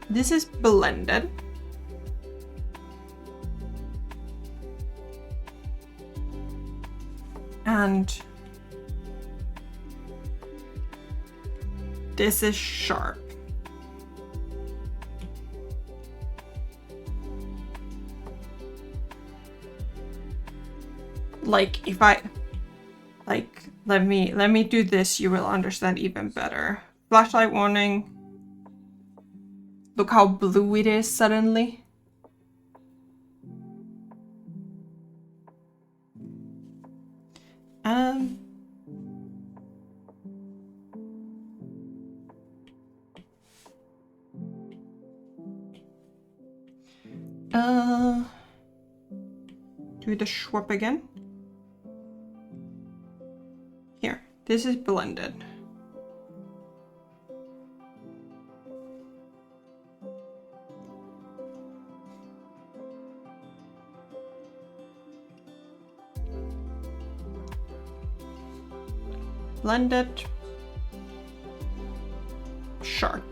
This is blended. And this is sharp. Like if I let me do this, you will understand even better. Flashlight warning. Look how blue it is suddenly. Do the swap again. Here, this is blended. Blended. Sharp.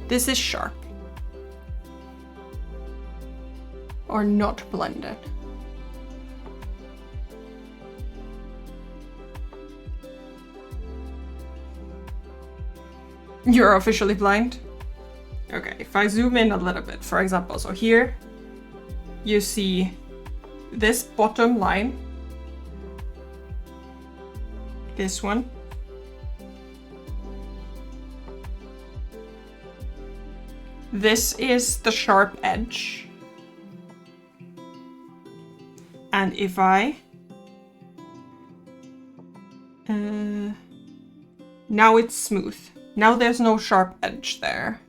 This is sharp. Or not blended. You're officially blind? Okay, if I zoom in a little bit, for example, so here you see this bottom line, this one, this is the sharp edge, and if I now it's smooth. Now there's no sharp edge there.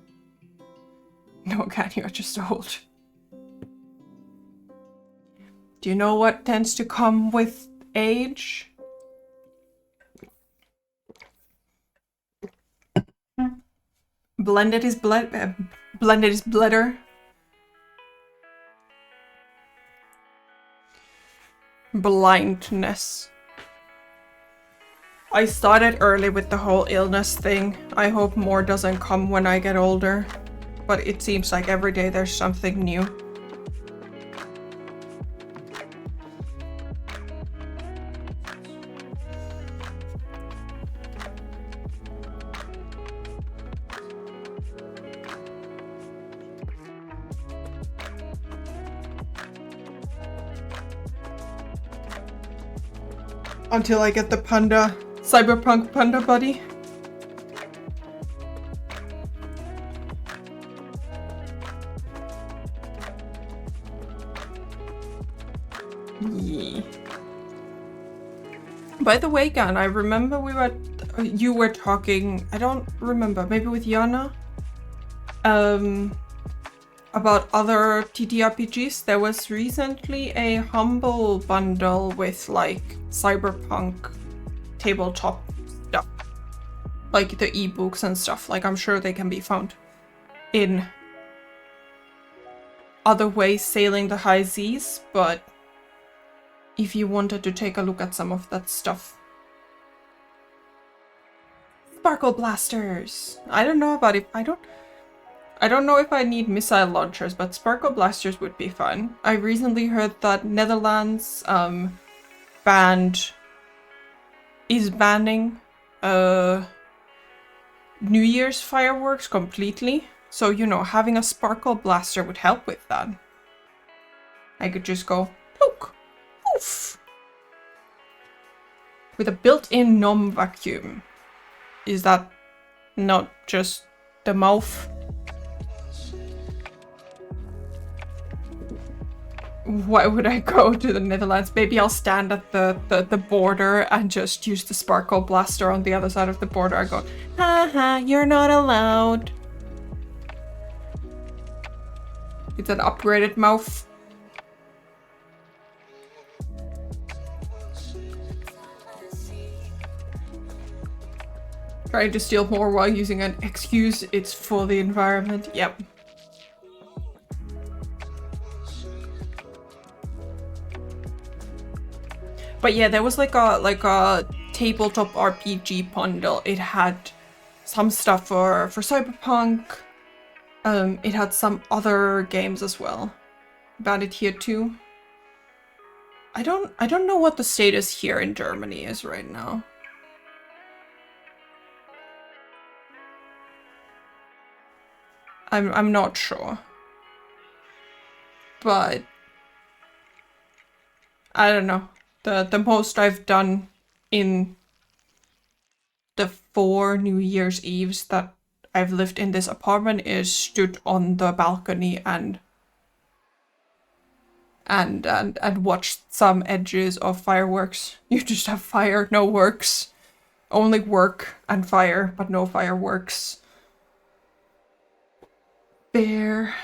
No, Ken, you're just old. Do you know what tends to come with age? Blended is blended is bledder. Blindness. I started early with the whole illness thing. I hope more doesn't come when I get older. But it seems like every day there's something new. Until I get the panda, cyberpunk panda buddy. Yeah. By the way, Gan, I remember you were talking, I don't remember, maybe with Yana, about other TTRPGs. There was recently a Humble bundle with like cyberpunk tabletop stuff, like the ebooks and stuff. Like I'm sure they can be found in other ways sailing the high seas, but if you wanted to take a look at some of that stuff. Sparkle blasters! I don't know about it. I don't know if I need missile launchers, but sparkle blasters would be fun. I recently heard that Netherlands is banning New Year's fireworks completely. So, you know, having a sparkle blaster would help with that. I could just go, look, poof! With a built-in nom vacuum. Is that not just the mouth? Why would I go to the Netherlands? Maybe I'll stand at the border and just use the sparkle blaster on the other side of the border. I go, haha, you're not allowed. It's an upgraded mouth. Trying to steal more while using an excuse. It's for the environment. Yep. But yeah, there was like a tabletop RPG bundle. It had some stuff for Cyberpunk. It had some other games as well. Bandit here too. I don't know what the status here in Germany is right now. I'm not sure. But I don't know. The most I've done in the 4 New Year's Eves that I've lived in this apartment is stood on the balcony and watched some edges of fireworks. You just have fire, no works. Only work and fire, but no fireworks. Bear.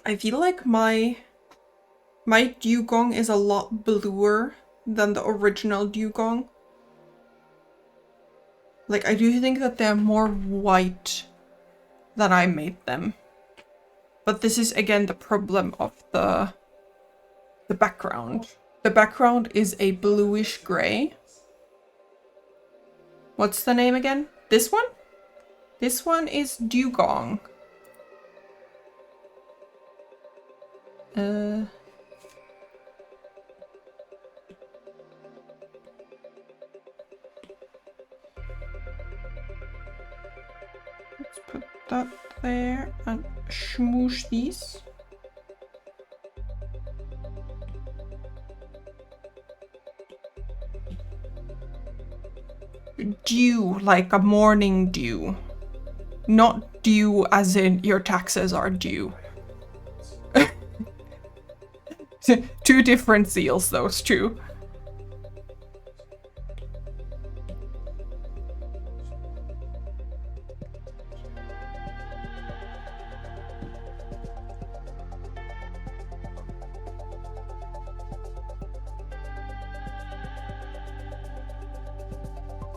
I feel like my dugong is a lot bluer than the original dugong. Like, I do think that they're more white than I made them. But this is again the problem of the background. The background is a bluish gray. What's the name again? This one? This one is dugong. Let's put that there and smoosh these. Dew, like a morning dew. Not due as in your taxes are due. Two different seals, those two.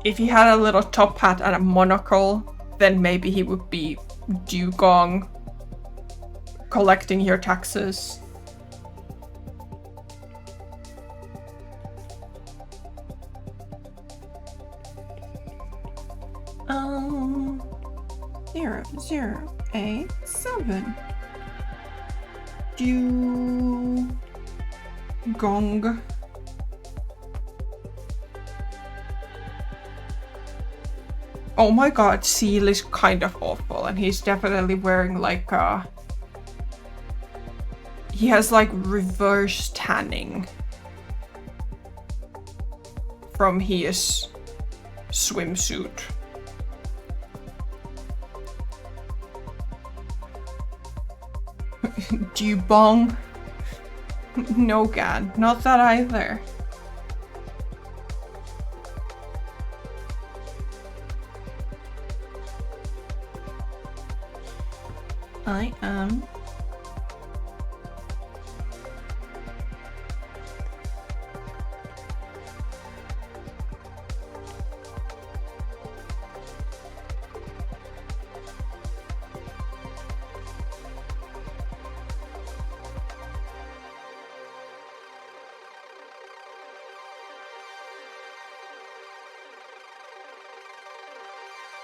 If he had a little top hat and a monocle, then maybe he would be dugong, collecting your taxes. Um, 0087. Dugong. Oh my god, Seal is kind of awful, and he's definitely wearing like he has like reverse tanning from his swimsuit. Dubong? No, Gan, not that either. I am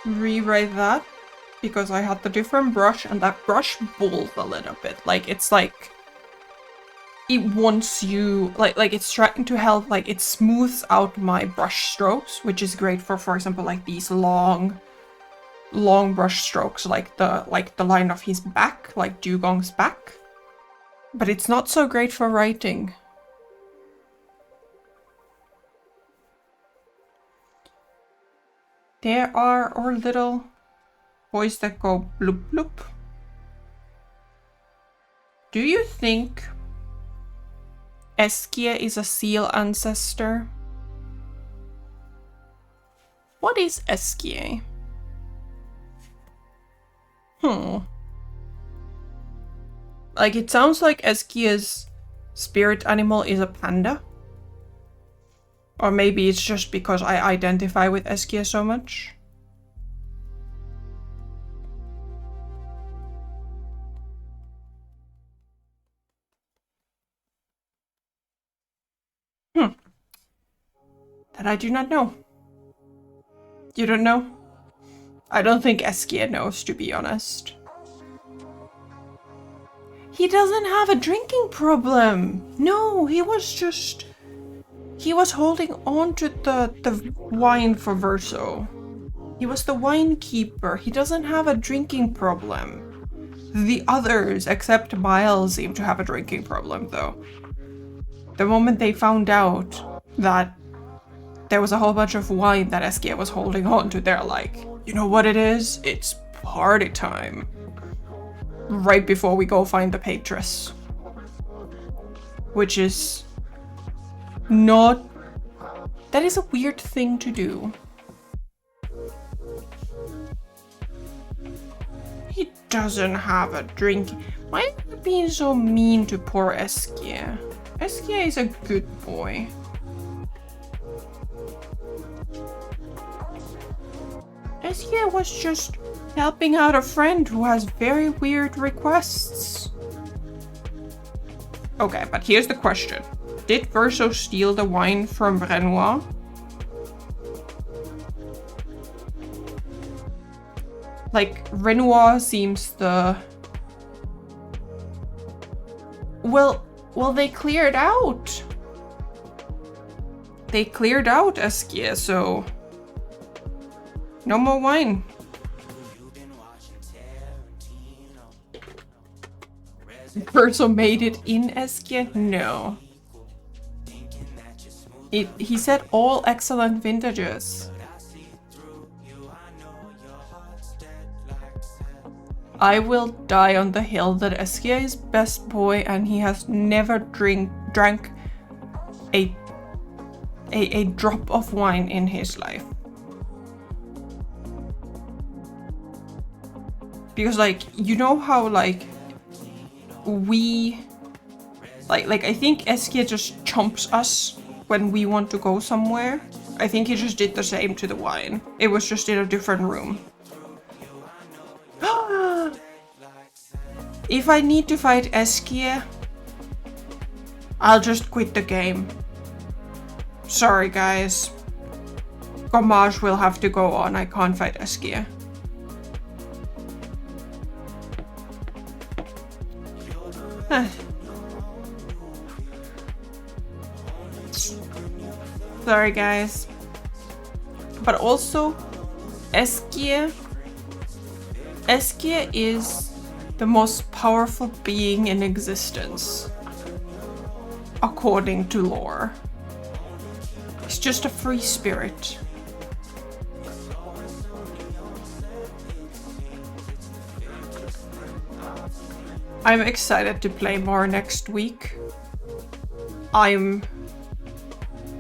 rewrite that because I had the different brush and that brush bulls a little bit. Like it's like it wants you like it's trying to help, like it smooths out my brush strokes, which is great for example like these long brush strokes, like the line of his back, like Dugong's back. But it's not so great for writing. There are our little boys that go bloop bloop. Do you think Eskia is a seal ancestor? What is Eskia? Like, it sounds like Eskia's spirit animal is a panda. Or maybe it's just because I identify with Eskia so much. That I do not know. You don't know? I don't think Eskia knows, to be honest. He doesn't have a drinking problem. No, he was holding on to the wine for Verso. He was the wine keeper. He doesn't have a drinking problem. The others, except Miles, seem to have a drinking problem, though. The moment they found out that there was a whole bunch of wine that Eskia was holding on to, they're like, you know what it is? It's party time. Right before we go find the Patris. Which is not... That is a weird thing to do. He doesn't have a drink. Why are you being so mean to poor Eskia? Eskia is a good boy. Eskia was just helping out a friend who has very weird requests. Okay, but here's the question. Did Verso steal the wine from Renoir? Like, Renoir seems the... Well, they cleared out. They cleared out Eskia, so... No more wine. Verso made it in Eskia? No. He said all excellent vintages. I will die on the hill that Eskia is best boy and he has never drank a drop of wine in his life. Because, like, you know how, like, we... Like, I think Eskia just chomps us when we want to go somewhere. I think he just did the same to the wine. It was just in a different room. If I need to fight Eskia, I'll just quit the game. Sorry, guys. Gommage will have to go on. I can't fight Eskia. Sorry, guys. But also, Eskia is the most powerful being in existence, according to lore. He's just a free spirit. I'm excited to play more next week. I'm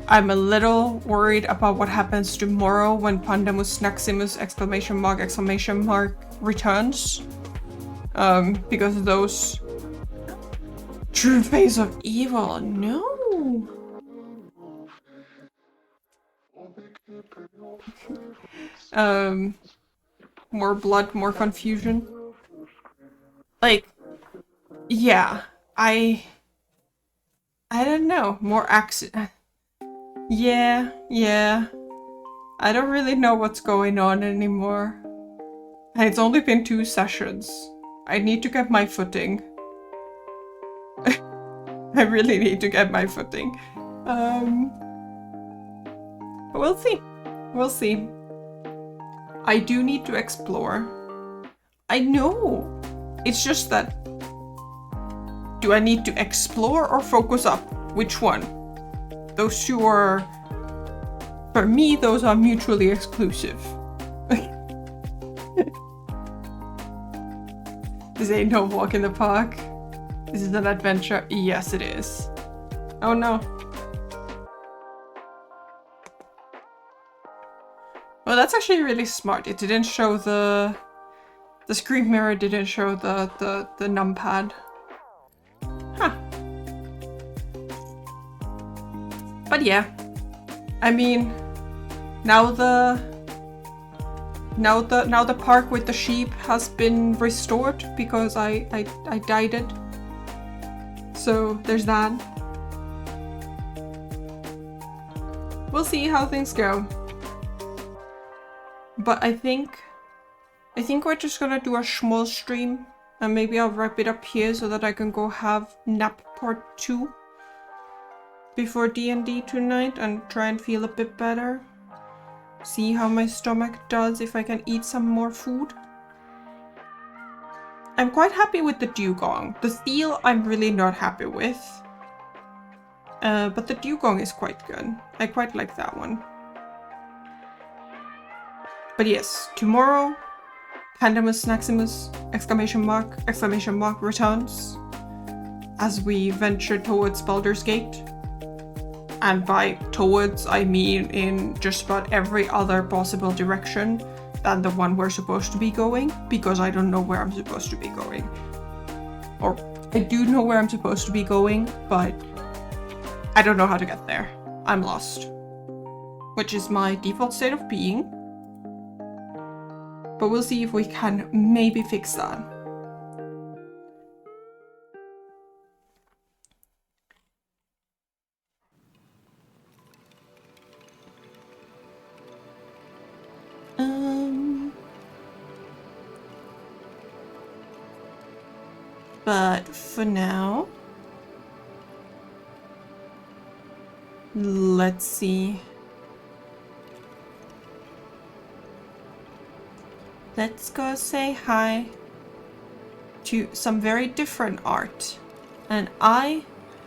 a little worried about what happens tomorrow when Pandemus Snaximus exclamation mark returns. Because those true face of evil, no. More blood, more confusion. Like, yeah, I don't know, more accident. Yeah. I don't really know what's going on anymore. And it's only been 2 sessions. I need to get my footing. I really need to get my footing. We'll see. We'll see. I do need to explore. I know. It's just that... Do I need to explore or focus up? Which one? Those two are... For me, those are mutually exclusive. This ain't no walk in the park. This is an adventure. Yes, it is. Oh no. Well, that's actually really smart. It didn't show the screen mirror didn't show the numpad. Huh. But yeah. I mean, now the park with the sheep has been restored because I dyed it. So there's that. We'll see how things go. But I think we're just gonna do a small stream and maybe I'll wrap it up here so that I can go have nap part 2 before D&D tonight and try and feel a bit better. See how my stomach does, if I can eat some more food. I'm quite happy with the dugong. The seal I'm really not happy with. But the dugong is quite good. I quite like that one. But yes, tomorrow, Pandemus Maximus, exclamation mark, returns as we venture towards Baldur's Gate. And by towards, I mean in just about every other possible direction than the one we're supposed to be going, because I don't know where I'm supposed to be going. Or I do know where I'm supposed to be going, but I don't know how to get there. I'm lost. Which is my default state of being. But we'll see if we can maybe fix that. But for now, let's see. Let's go say hi to some very different art. And I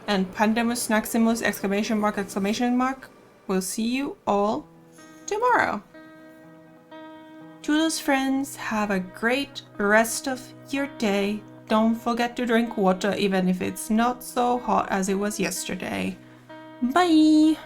and Pandemus Maximus exclamation mark will see you all tomorrow. Toodles friends, have a great rest of your day. Don't forget to drink water even if it's not so hot as it was yesterday. Bye!